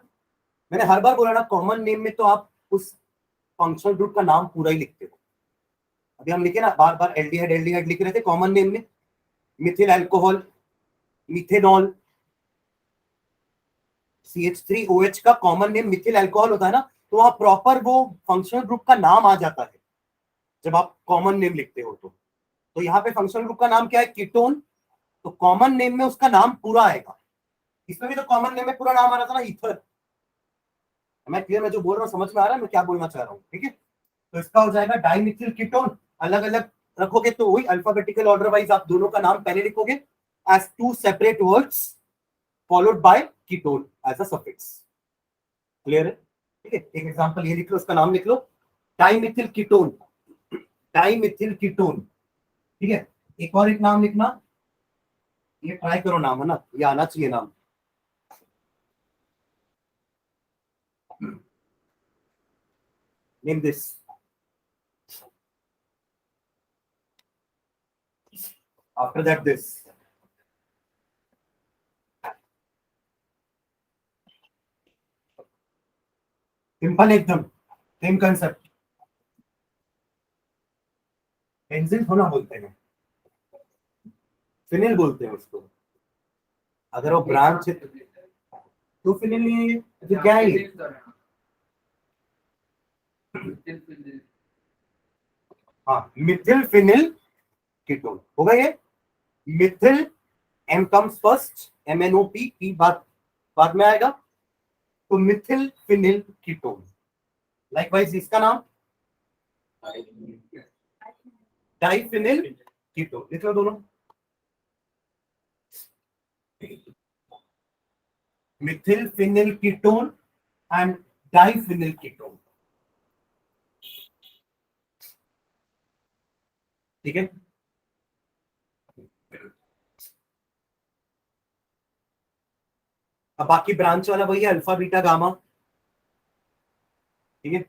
मैंने हर बार बोला ना, कॉमन नेम में तो आप उस फंक्शनल ग्रुप का नाम पूरा ही लिखते हो। अभी हम लिखे ना बार बार एल्डिहाइड एल्डिहाइड लिख रहे थे कॉमन नेम में, मिथिल अल्कोहल, मिथेनॉल, CH3OH का कॉमन नेम मिथिल अल्कोहल होता है ना, तो वहां प्रॉपर वो फंक्शनल ग्रुप का नाम आ जाता है जब आप कॉमन नेम लिखते हो। तो यहाँ पे फंक्शनल ग्रुप का नाम क्या है? कीटोन। तो कॉमन नेम में उसका नाम पूरा आएगा। इसमें भी तो कॉमन नेम में पूरा नाम आ रहा था ना, ईथर। मैं क्लियर, मैं जो बोल रहा हूँ समझ में आ रहा है मैं क्या बोलना चाह रहा हूँ? ठीक है, तो इसका हो जाएगा डाइमिथिल कीटोन। अलग अलग रखोगे तो वही अल्फाबेटिकल ऑर्डर वाइज आप दोनों का नाम पहले लिखोगे as two separate words followed by ketone as a suffix. Clear है? ठीक है, एक एग्जांपल ये लिख लो, उसका नाम लिख लो, डाइमिथिल कीटोन, डाइमिथिल कीटोन। ठीक है, एक और एक नाम लिखना, ये ट्राई करो नाम, है ना, ये आना चाहिए नाम। Name this, after that this. Simple एकदम, सेम कंसेप्ट। बेंजीन थोड़ा बोलते हैं, फिनिल बोलते हैं उसको। अगर वो ब्रांच है तो फिनिल नहीं है तो क्या है ये? हाँ, मिथिल फिनिल कीटोन होगा ये। Methyl, M comes first, MnO, P बाद में आएगा, तो मिथिल फिनिल कीटोन। लाइकवाइज इसका नाम डाइफिनिल कीटोन। लिख लो दोनों, methyl phenyl ketone and diphenyl ketone. ठीक है, अब बाकी ब्रांच वाला वही है, अल्फा बीटा गामा। ठीक है,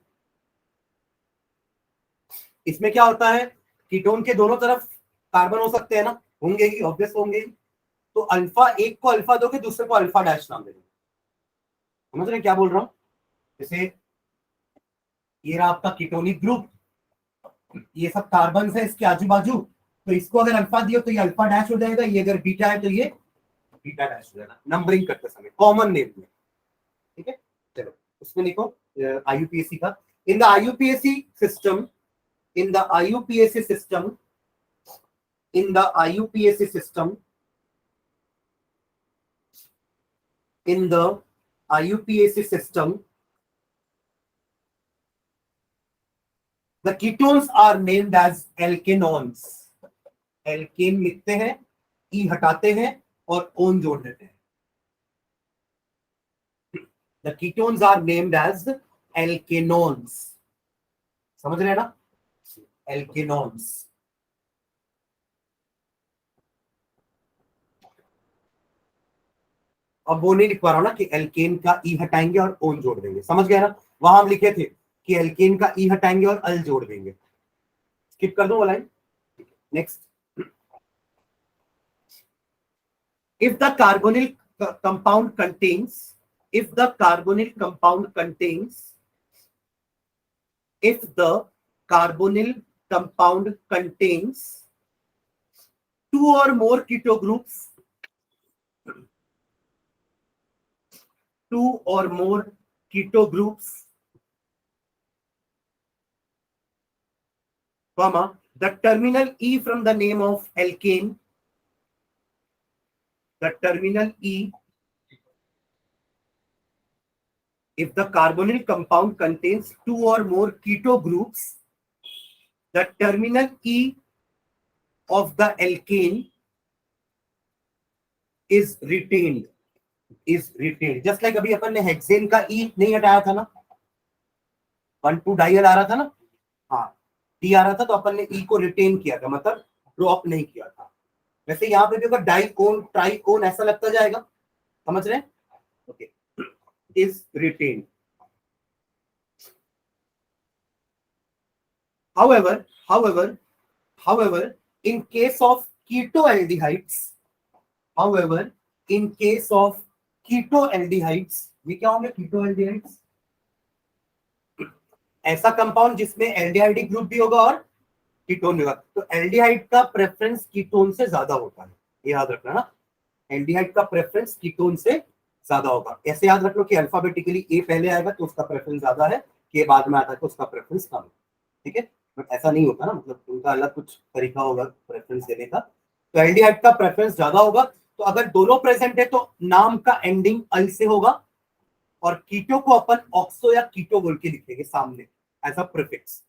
इसमें क्या होता है, कीटोन के दोनों तरफ कार्बन हो सकते हैं ना, होंगे ही, ऑब्वियस होंगे ही। तो अल्फा एक को अल्फा दोगे, दूसरे को अल्फा डैश नाम देंगे। समझ रहे हैं क्या बोल रहा हूं? जैसे ये रहा आपका कीटोनिक ग्रुप, ये सब कार्बन है इसके आजू बाजू, तो इसको अगर अल्फा दियो तो ये अल्फा डैश हो जाएगा, ये अगर बीटा है तो ये बीटा डैश हो जाएगा, नंबरिंग करते समय कॉमन नेम में। ठीक है, चलो उसमें लिखो आईयूपीएसी का। In the IUPAC system, in the IUPAC system, in the IUPAC system, in the IUPAC system, the ketones are named as alkenones. Alkane लिखते हैं, ई हटाते हैं और ओन जोड़ देते हैं। The ketones are named as alkenones. समझ रहे हैं ना? Alkenones. अब वो नहीं लिख पा रहा हूं ना कि एल्केन का ई हटाएंगे और ओन जोड़ देंगे, समझ गया ना? वहां हम लिखे थे कि एल्केन का ई हटाएंगे और अल जोड़ देंगे। स्किप कर दो वो line, next. If the carbonyl compound contains, if the carbonyl compound contains if the carbonyl compound contains two or more keto groups, comma, the terminal E from the name of alkane, the terminal E, if the carbonyl compound contains two or more keto groups, the terminal E of the alkane is retained. Just like अभी अपन ने hexane का E नहीं हटाया था ना, 1,2 dial आ रहा था ना, हाँ डी आ रहा था, तो अपन ने E को रिटेन किया था, मतलब ड्रॉप नहीं किया था। वैसे यहाँ पे भी अगर डाइकोन ट्राइकोन ऐसा लगता जाएगा, समझ रहे हैं? Okay, is written. However, in case of ketoaldehydes, ये क्या होंगे कीटोएल्डिहाइड्स? ऐसा कंपाउंड जिसमें एल्डिहाइड ग्रुप भी होगा और कीटोन होगा। तो एल्डिहाइड का प्रेफरेंस कीटोन से ज्यादा होता है, ये याद रखना ना, एल्डिहाइड का प्रेफरेंस कीटोन से ज्यादा होगा। ऐसे याद रख लो कि अल्फाबेटिकली ए पहले आएगा तो उसका प्रेफरेंस ज्यादा है, के बाद में आता है तो उसका प्रेफरेंस कम है, ठीक है? बट ऐसा नहीं होता ना, मतलब उनका अलग कुछ तरीका होगा प्रेफरेंस देने का। तो एल्डिहाइड का प्रेफरेंस ज्यादा होगा, तो अगर दोनों प्रेजेंट है तो नाम का एंडिंग अल से होगा, और कीटो को अपन ऑक्सो या कीटो बोल के लिखेंगे सामने एज अ प्रीफिक्स।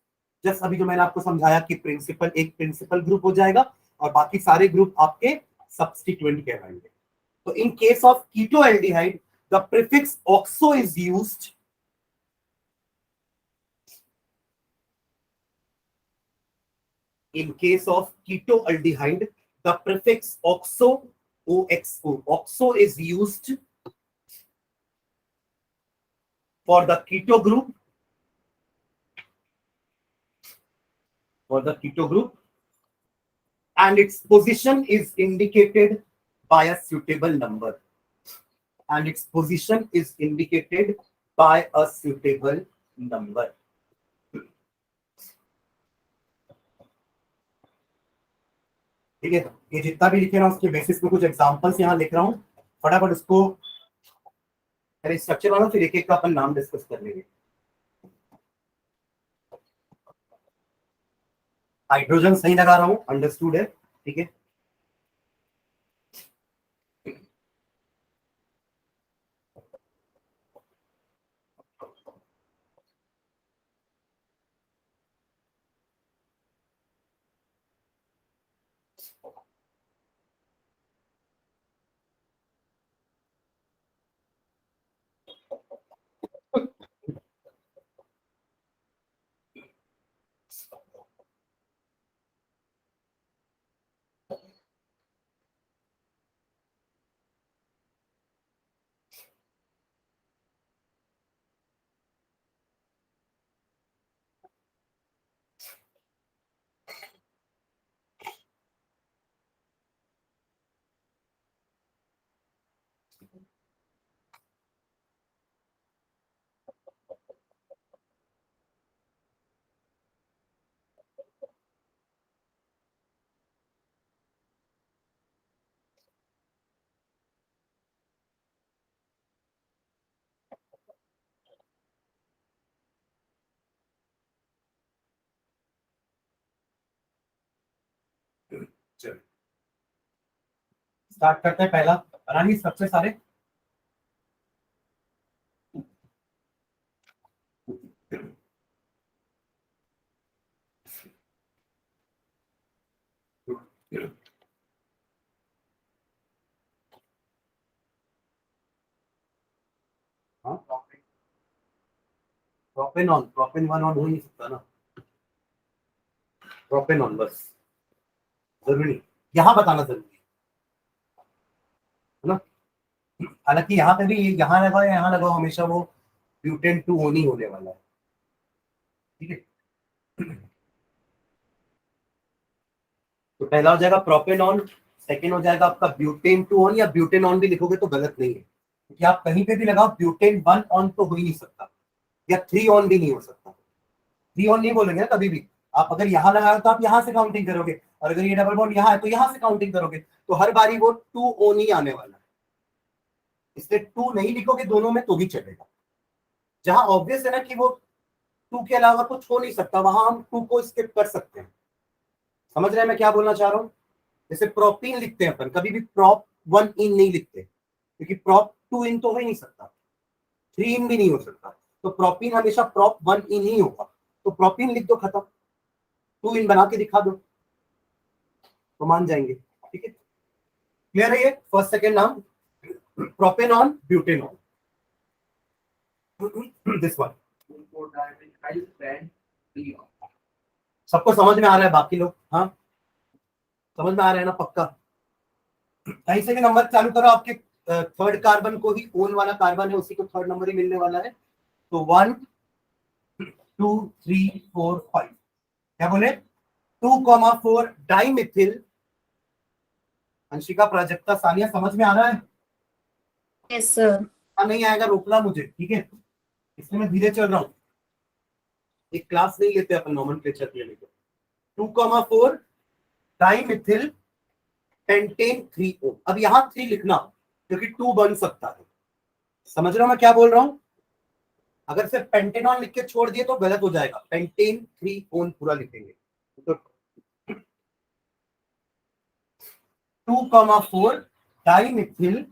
जस्ट अभी जो मैंने आपको समझाया कि प्रिंसिपल एक प्रिंसिपल ग्रुप हो जाएगा और बाकी सारे ग्रुप आपके सब्स्टिट्यूएंट कहलाएंगे। तो in case of ketoaldehyde the prefix oxo is used in case of ketoaldehyde the prefix oxo, oxo is used for the keto group, and its position is indicated by a suitable number, ठीक है? ये जितना भी लिखे ना उसके basis पे कुछ एग्जांपल्स यहाँ लिख रहा हूँ, फटाफट उसको स्ट्रक्चर वाला, फिर एक एक का अपन नाम डिस्कस कर लेंगे। हाइड्रोजन सही लगा रहा हूँ, अंडरस्टूड है, ठीक है? चलो स्टार्ट करते हैं। पहला बनानी सबसे सारे प्रोपेनॉन, प्रोपेन वन ऑन हो नहीं सकता ना, प्रोपेनॉन बस जरूरी नहीं, यहाँ बताना जरूरी है ना। हालांकि यहाँ पे भी यहाँ लगा या यहाँ लगा, हमेशा वो ब्यूटेन 2 होनी होने वाला है, ठीक है? तो पहला हो जाएगा प्रोपेनॉन, सेकेंड हो जाएगा आपका ब्यूटेन 2 ऑन, या ब्यूटेनॉन भी लिखोगे तो गलत नहीं है, कि आप कहीं पे भी लगाओ ब्यूटेन 1 ऑन तो हो ही नहीं सकता, या 3 ऑन भी नहीं हो सकता। 3 ऑन नहीं बोलेंगे ना कभी भी। आप अगर यहाँ लगाओ तो आप यहाँ से काउंटिंग करोगे, और अगर ये डबल बॉन्ड यहाँ है तो यहाँ से काउंटिंग करोगे, तो हर बारी वो 2 ऑन ही आने वाला है। इसलिए 2 नहीं लिखोगे दोनों में तो भी चलेगा। जहां ऑब्वियस है ना कि वो 2 के अलावा कुछ हो नहीं सकता, वहां हम 2 को स्किप कर सकते हैं। समझ रहे हैं मैं क्या बोलना चाह रहा हूँ? जैसे प्रोपीन लिखते हैं अपन, कभी भी prop 1 इन नहीं लिखते, क्योंकि prop 2 इन तो हो ही नहीं सकता, 3 इन भी नहीं हो सकता, तो प्रोपीन हमेशा prop 1 इन ही होगा। तो प्रोपीन लिख दो, खत्म। 2 इन बना के दिखा दो तो मान जाएंगे। ठीक है, क्लियर है ये फर्स्ट सेकेंड नाम? Propanone, butanone, this one. सबको समझ में आ रहा है? बाकी लोग हाँ समझ में आ रहा है ना? पक्का? कहीं से भी नंबर चालू करो, आपके थर्ड कार्बन को ही, ओन वाला कार्बन है उसी को थर्ड नंबर ही मिलने वाला है। तो 1 2 3 4 5, क्या बोले? 2,4 डाइमिथिल। अंशिका, प्राजक्ता, सानिया, समझ में आ रहा है? Yes sir. नहीं आएगा रोकना मुझे, ठीक है? इसलिए मैं धीरे चल रहा हूँ। एक क्लास नहीं लेते अपन नोमेनक्लेचर लेने को। 2,4 डाइमिथिल पेंटेन 3O। अब यहाँ 3 लिखना, क्योंकि 2 बन सकता है। समझ रहे हो मैं क्या बोल रहा हूँ? अगर सिर्फ पेंटेनॉन लिख के छोड़ दिए तो गलत हो जाएगा, पेंटेन 3 पूरा लिखेंगे। तो 2,4 डाइमिथिल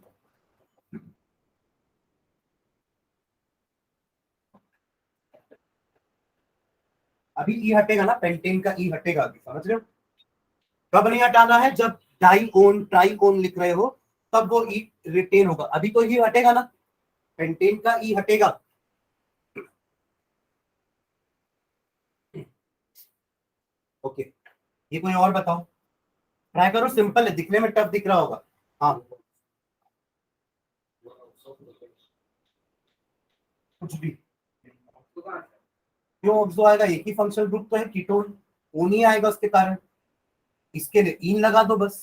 अभी ई हटेगा ना, पेंटेन का ई हटेगा अभी, समझ रहे हो? कब नहीं हटाना है? जब डाइओन ट्राइओन लिख रहे हो तब वो ई रिटेन होगा। अभी तो ई हटेगा ना, पेंटेन का ई हटेगा। ओके, ये कोई और बताओ, ट्राई करो, सिंपल है, दिखने में टफ दिख रहा होगा। हाँ, कुछ भी क्यों ऑक्सो आएगा? एक ही फंक्शनल ग्रुप तो है, कीटोन, ओन ही आएगा उसके कारण। इसके लिए इन लगा दो बस।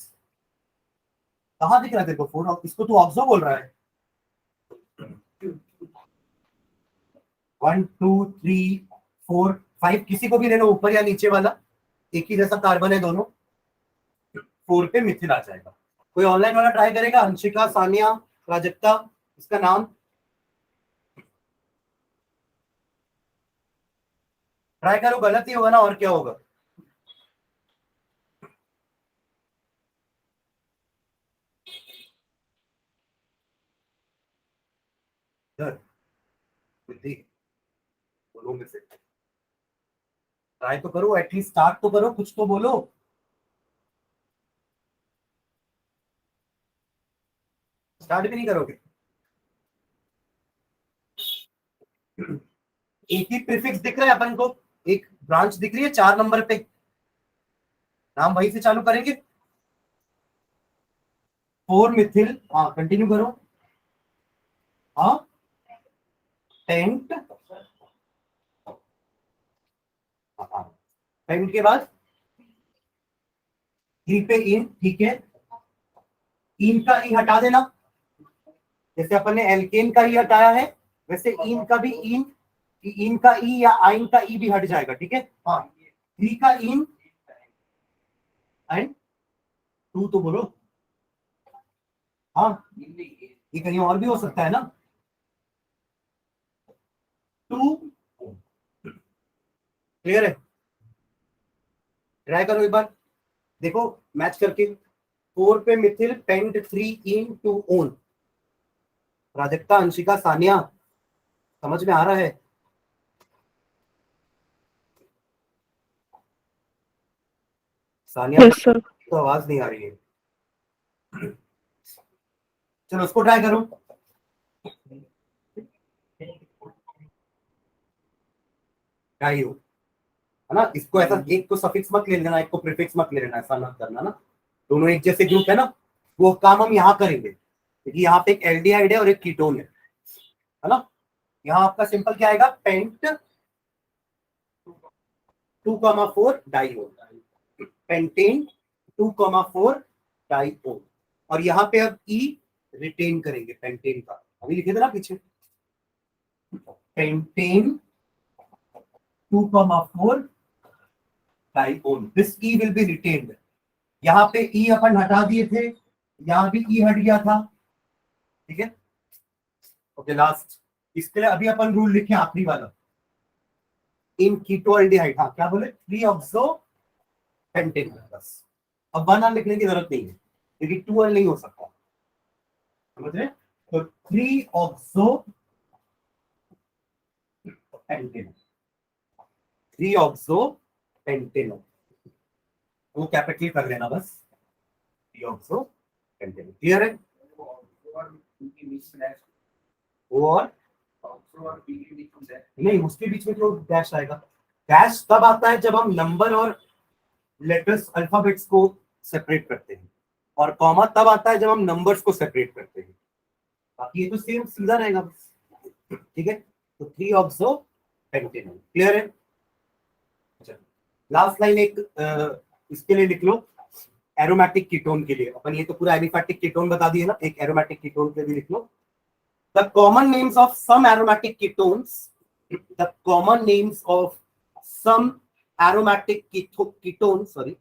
कहाँ दिख रहा है तेरे को 4? इसको तू ऑक्सो बोल रहा है? 1 2 3 4 5 किसी को भी ले लो, ऊपर या नीचे वाला, एक ही जैसा कार्बन है दोनों। 4 पे मिथिल आ जाएगा। कोई ऑनलाइन वाला ट्राई करेगा? अंशिका, सानिया, प्राजक्ता, इसका नाम ट्राई करो, गलत ही होगा ना, और क्या होगा? बुद्धि दोनों में से ट्राई तो करो, एटलीस्ट स्टार्ट तो करो, कुछ तो बोलो। स्टार्ट भी नहीं करोगे? एक ही प्रीफिक्स दिख रहा है अपन को, एक ब्रांच दिख रही है 4 नंबर पे, नाम वहीं से चालू करेंगे। 4 मिथिल, हाँ कंटिन्यू करो। हाँ, टेंट, टेंट के बाद 3 पे इन, ठीक है। इन का ई हटा देना, जैसे अपन ने एल्केन का ई हटाया है, वैसे इन का भी इन का ई या आइन का ई भी हट जाएगा, ठीक है? हाँ, 3 का इन एंड 2 तो बोलो। हाँ, ये कहीं और भी हो सकता है ना। 2 क्लियर है? ट्राई करो एक बार, देखो मैच करके। 4 पे मिथिल, पेंट 3 इन 2 ओन। प्राजक्ता, अंशिका, सानिया, समझ में आ रहा है? Sania yes sir. तो आवाज नहीं आ रही है। चलो उसको ट्राई करो। ट्राई हो, है ना? इसको ऐसा एक को सफिक्स मत ले लेना, एक को प्रीफिक्स मत ले लेना, ऐसा मत करना ना। दोनों एक जैसे ग्रुप है ना, वो काम हम यहाँ करेंगे, क्योंकि यहाँ पे एक एल्डिहाइड है और एक कीटोन है ना? यहाँ आपका सिंपल क्या आएगा? पेंट 2,4 डाइओन, पेंटेन 2,4 डाइओन, और यहाँ पे अब ई रिटेन करेंगे पेंटेन का, अभी लिखे थे ना पीछे, pentane 2,4 dione, this E will be retained. यहाँ पे ई अपन हटा दिए थे, यहाँ भी ई हट गया था, ठीक है। ओके, लास्ट इसके लिए अभी अपन रूल लिखे आखिरी वाला, इन कीटोएल्डिहाइड, हाँ क्या बोले, 3-ऑक्सो पेंटेन, बस। अब 1 लिखने की जरूरत नहीं है क्योंकि 2 नहीं हो सकता, समझ रहे। तो 3-ऑक्सो पेंटेन, 3-ऑक्सो पेंटेन, वो कैपिटल कर लेना बस, 3-ऑक्सो पेंटेन, क्लियर है। और नहीं, उसके बीच में जो डैश आएगा, डैश तब आता है जब हम नंबर और लेटर्स अल्फाबेट्स को सेपरेट करते हैं, और कॉमा तब आता है जब हम नंबर्स को सेपरेट करते हैं। बाकी ये तो सेम सीधा रहेगा बस, ठीक है। तो 3-ऑक्सो पेंटेन, क्लियर है। लास्ट लाइन एक इसके लिए लिख लो, एरोमेटिक कीटोन के लिए। अपन ये तो पूरा एलिफैटिक कीटोन बता दिए ना, एक एरोमेटिक कीटोन के लिए भी लिख लो, the common names of some aromatic ketones, the common names of some aromatic ketones, sorry,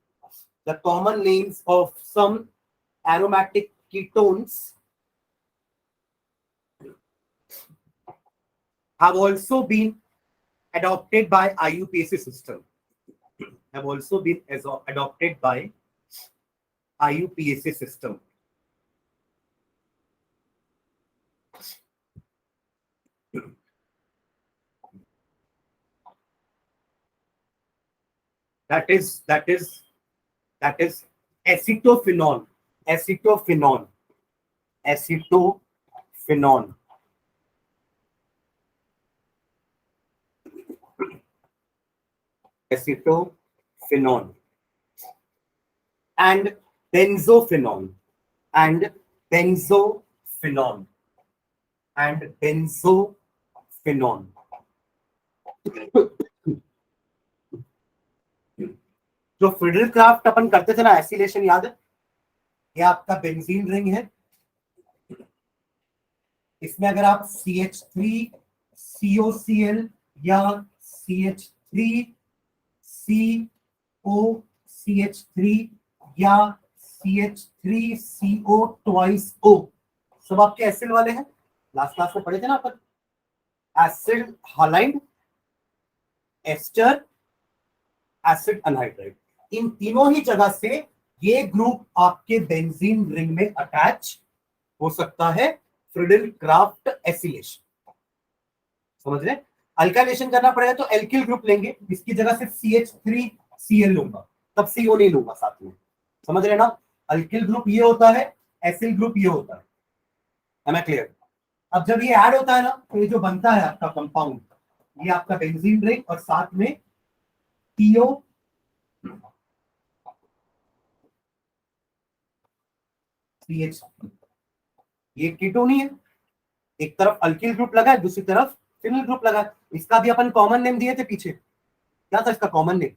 the common names of some aromatic ketones have also been adopted by IUPAC system, have also been adopted by IUPAC system. That is acetophenone, acetophenone, acetophenone, acetophenone, and benzophenone, and benzophenone, and benzophenone. जो Friedel Crafts अपन करते थे ना acylation, याद है, ये आपका benzene ring है, इसमें अगर आप CH3COCl या CH3COCH3 या CH3CO2O, सब आपके एसिड वाले हैं, लास्ट क्लास में पढ़े थे ना अपन, acid halide, ester, acid anhydride, इन तीनों ही जगह से ये ग्रुप आपके बेंजीन रिंग में अटैच हो सकता है फ्रिडल क्राफ्ट एसिलेशन, समझ रहे। अल्काइलेशन करना पड़ेगा तो एल्किल ग्रुप लेंगे, इसकी जगह सिर्फ CH3Cl लूंगा, तब CO नहीं लूंगा साथ में, समझ रहे ना। अल्किल ग्रुप ये होता है, एसिल ग्रुप ये होता है, मैं क्लियर। अब जब ये ऐड होता है ना, तो ये जो बनता है आपका कंपाउंड, ये आपका बेंजीन रिंग और साथ में TO CH, ये कीटोन ही है, एक तरफ अल्किल ग्रुप लगा है, दूसरी तरफ फिनल ग्रुप लगा है। इसका भी अपन कॉमन नेम दिए थे पीछे, क्या था इसका कॉमन नेम,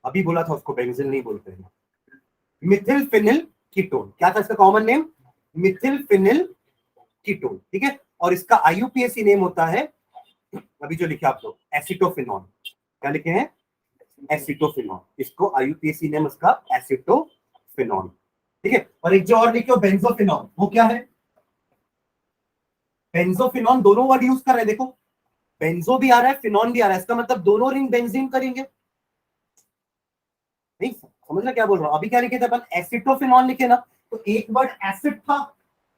अभी बोला था उसको बेंजीन नहीं बोलते हैं, मिथिल फिनिल कीटोन, क्या था इसका common name, Mithil phenyl ketone, ठीक है। और इसका IUPAC नेम होता है, अभी जो लिखे आप लोग, एसिटोफिनॉन, क्या लिखे हैं, एसिटोफिनॉन, इसको IUPAC नेम उसका एसिटोफिनॉन, ठीक है। और एक जो और लिखे बेंजोफिनॉन, वो क्या है, बेंजोफिनॉन, दोनों वर्ड यूज कर रहे हैं, देखो बेंजो भी आ रहा है, फिनॉन भी आ रहा है, इसका मतलब दोनों रिंग बेंजीन करेंगे, नहीं समझना क्या बोल रहा हूं। अभी क्या लिखे थे अपन, एसिटोफिनॉन लिखे ना, तो एक वर्ड एसिड था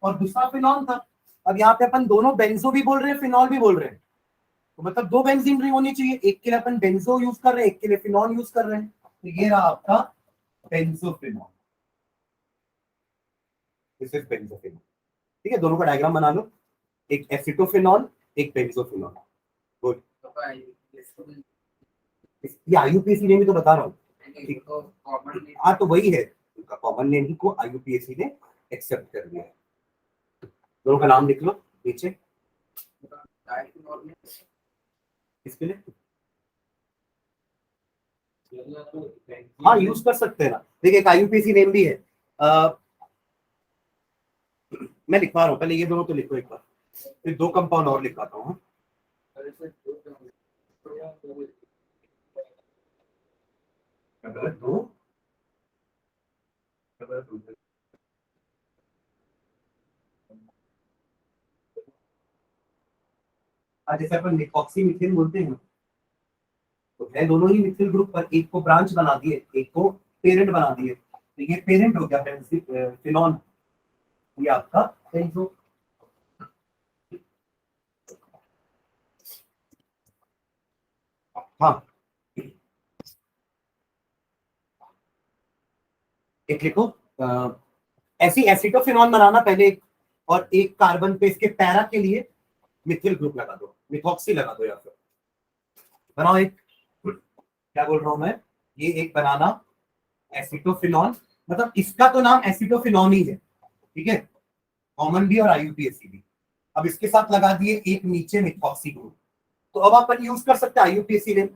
और दूसरा फिनॉल था, अब यहाँ पे अपन दोनों बेंजो भी बोल रहे हैं, फिनॉल भी बोल रहे हैं, तो मतलब दो बेंजीन रिंग होनी चाहिए, एक के लिए अपन बेंजो यूज कर रहे हैं, एक के लिए फिनॉल यूज कर रहे हैं, तो ये रहा आपका बेंजोफिनॉल, दिस इज बेंजोफिनॉल, ठीक है। दोनों का डायग्राम बना लो, एक एसिटोफिनॉल, एक बेंजोफिनॉल, गुड। ये IUPAC नेम ही तो बता रहा हूँ, हाँ तो वही है, उनका कॉमन नेम ही को IUPAC ने एक्सेप्ट कर लिया। दोनों का नाम लिख लो नीचे, इसके लिए हाँ यूज कर सकते हैं ना, देखिए एक IUPAC नेम भी है, मैं लिखवा रहा हूँ, पहले ये दोनों तो लिखो एक बार, फिर दो कंपाउंड और लिखवाता हूँ। दो जैसे अपन मिथॉक्सी मिथिल बोलते हैं, तो है दोनों ही मिथिल ग्रुप, पर एक को ब्रांच बना दिए, एक को पेरेंट बना दिए, तो ये पेरेंट हो गया फिनॉन, ये आपका बेंजो। हाँ, एक लिखो, ऐसी एसिटोफिनॉन बनाना पहले एक, और एक कार्बन पे इसके पैरा के लिए मिथिल ग्रुप लगा दो, मिथॉक्सी लगा दो, या फिर बनाओ एक, क्या बोल रहा हूं मैं, ये एक बनाना एसिटोफिनॉन, मतलब इसका तो नाम एसिटोफिनॉन ही है, ठीक है, कॉमन भी और आईयूपीएसी भी। अब इसके साथ लगा दिए एक नीचे मिथॉक्सी ग्रुप, तो अब अपन यूज कर सकते हैं आईयूपीएसी ने,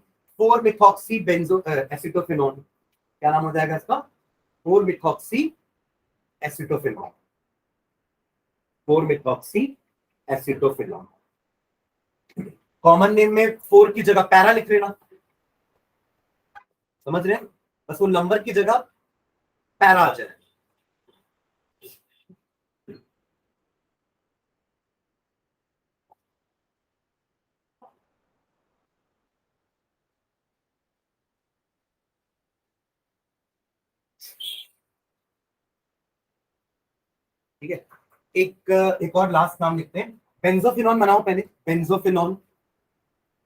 4 मिथॉक्सी बेंजो एसिटोफिनॉन, क्या नाम हो जाएगा इसका, 4 methoxy acetophenone, 4 methoxy acetophenone. Common name में 4 की जगह पैरा लिख लेना, समझ रहे हैं, बस वो नंबर की जगह पैरा आ जाए। ठीक है, एक और लास्ट नाम लिखते हैं, बेंजोफिनॉन बनाओ पहले, बेंजोफिनॉन,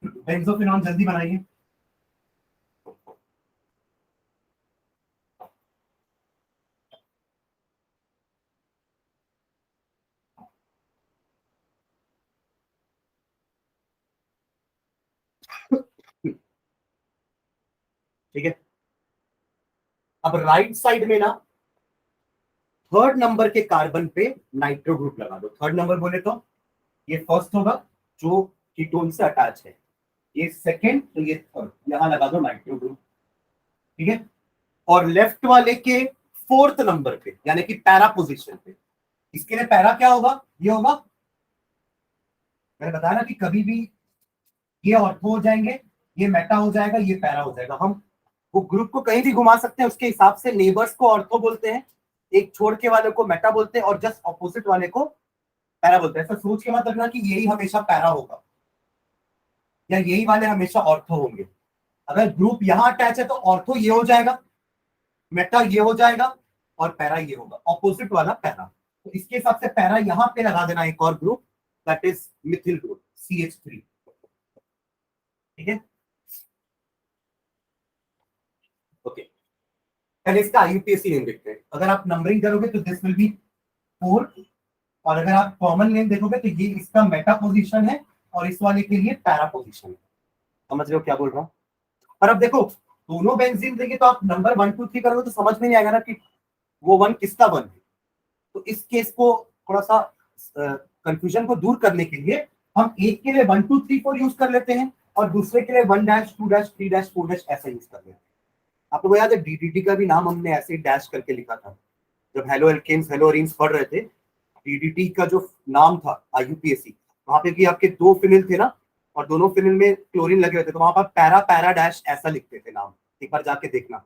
बेंजोफिनॉन जल्दी बनाइए। ठीक है, अब राइट साइड में ना थर्ड नंबर के कार्बन पे नाइट्रो ग्रुप लगा दो, थर्ड नंबर बोले तो ये फर्स्ट होगा जो कीटोन से अटैच है, ये सेकंड, तो ये थर्ड, यहां लगा दो नाइट्रो ग्रुप, ठीक है, और लेफ्ट वाले के फोर्थ नंबर पे यानी कि पैरा पोजीशन पे, इसके लिए पैरा क्या होगा, ये होगा, मैंने बताया ना कि कभी भी ये ऑर्थो हो जाएंगे, ये मेटा हो जाएगा, ये पैरा हो जाएगा, हम वो ग्रुप को कहीं भी घुमा सकते हैं, उसके हिसाब से नेबर्स को ऑर्थो बोलते हैं, एक छोड़ के वाले को मेटा बोलते हैं, और जस्ट ऑपोजिट वाले को पैरा बोलते हैं। ऐसा सोच के मत रखना कि यही हमेशा पैरा होगा या यही वाले हमेशा ऑर्थो होंगे, अगर ग्रुप यहां अटैच है तो ऑर्थो ये हो जाएगा, मेटा ये हो जाएगा, और पैरा ये होगा, ऑपोजिट वाला पैरा, तो इसके हिसाब से पैरा यहां पे लगा देना एक और group, that is methyl group CH3, ठीक है, ओके। पहले इसका आईयूपीएसी नेम देखते हैं, अगर आप नंबरिंग करोगे तो दिस विल बी 4, और अगर आप कॉमन नेम देखोगे तो ये इसका मेटा पोजीशन है, और इस वाले के लिए पैरा पोजीशन है, समझ रहे हो क्या बोल रहा हूँ। पर अब देखो दोनों बेंजीन देंगे तो आप नंबर 1 2 3 करोगे तो समझ में नहीं आएगा ना कि वो 1 किसका 1 है, तो इस केस को थोड़ा सा कंफ्यूजन को दूर करने के लिए हम एक के लिए 1 2 3 4 यूज कर लेते हैं, और दूसरे के लिए 1 डैश 2 डैश 3 डैश 4 डैश ऐसा यूज कर लेते हैं। आपको याद है डीडीटी का भी नाम हमने ऐसे डैश करके लिखा था, जब हेलो एल्केन्स हेलो अरीन्स पढ़ रहे थे, डीडीटी का जो नाम था आईयूपीएसी, वहां पे कि आपके 2 फिनिल थे ना, और दोनों फिनिल में क्लोरीन लगे हुए थे, तो वहां पर पैरा पैरा डैश ऐसा लिखते थे नाम, एक बार जाके देखना,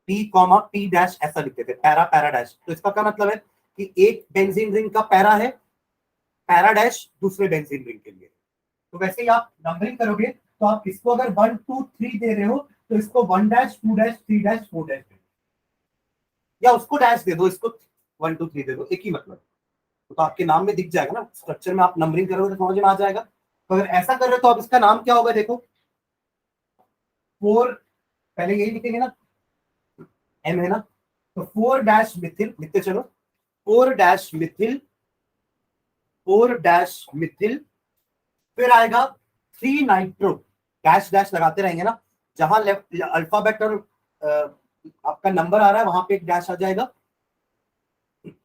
पी कॉमा पी डैश ऐसा लिखते थे, पैरा पैरा डैश, तो इसका क्या मतलब है कि एक बेंजीन रिंग का पैरा है, पैरा डैश दूसरे बेंजीन रिंग के लिए, तो वैसे ही आप नंबरिंग करोगे तो आप इसको अगर 1 2 3 दे रहे हो तो इसको 1 डैश 2 डैश 3 डैश 4 डैश, या उसको डैश दे दो, इसको 1 2 3 दे दो, एक ही मतलब, तो आपके नाम में दिख जाएगा ना, स्ट्रक्चर में आप नंबरिंग करोगे तो समझ में आ जाएगा। तो अगर ऐसा कर रहे हो तो आप इसका नाम क्या होगा, देखो 4, पहले यही लिखेंगे ना, एम है ना, तो 4 डैश मिथिल लिखते चलो, 4 डैश मिथिल, 4 डैश मिथिल, फिर आएगा 3 नाइट्रो, डैश डैश लगाते रहेंगे ना, जहां लेफ्ट अल्फाबेट और आपका नंबर आ रहा है वहां पे एक डैश आ जाएगा,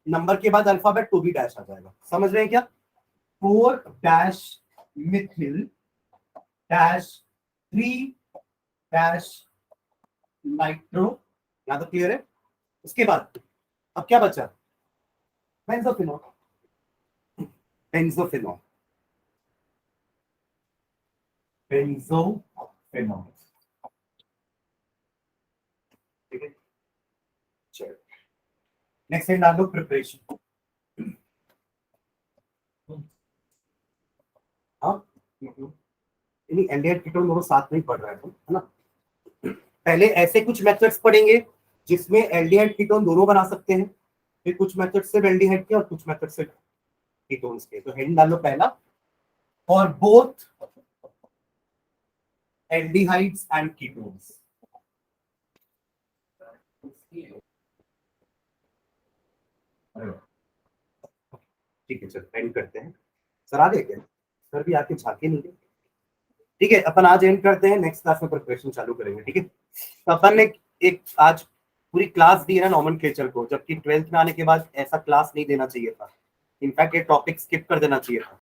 नंबर के बाद अल्फाबेट तो भी डैश आ जाएगा, समझ रहे हैं क्या, 4 dash Mithil dash 3 dash nitro, यहां तो क्लियर है। उसके बाद अब क्या बचा, बेंजोफिनॉन, बेंजोफिनॉल, बेंजोफिनॉल, ठीक है। चलो नेक्स्ट है डाल दो प्रिपरेशन। हाँ एल्डिहाइड कीटोन दोनों साथ में ही पढ़ रहा है ना। पहले ऐसे कुछ मेथड्स पढ़ेंगे जिसमें एल्डिहाइड कीटोन दोनों बना सकते हैं, फिर कुछ मेथड से एल्डिहाइड के और कुछ मेथड से कीटोन्स के। तो हेडिंग डालो पहला, for both aldehydes and ketones. ठीक है चलो एंड करते हैं। सर आ गए क्या? सर भी आके झांके नहीं गए। ठीक है अपन आज एंड करते हैं, नेक्स्ट क्लास में प्रिपरेशन चालू करेंगे। ठीक है तो अपन ने एक आज पूरी क्लास दी है ना नॉमेनक्लेचर को, जबकि 12th में आने के बाद ऐसा क्लास नहीं देना चाहिए था। इनफैक्ट ये टॉपिक स्किप कर देना चाहिए था।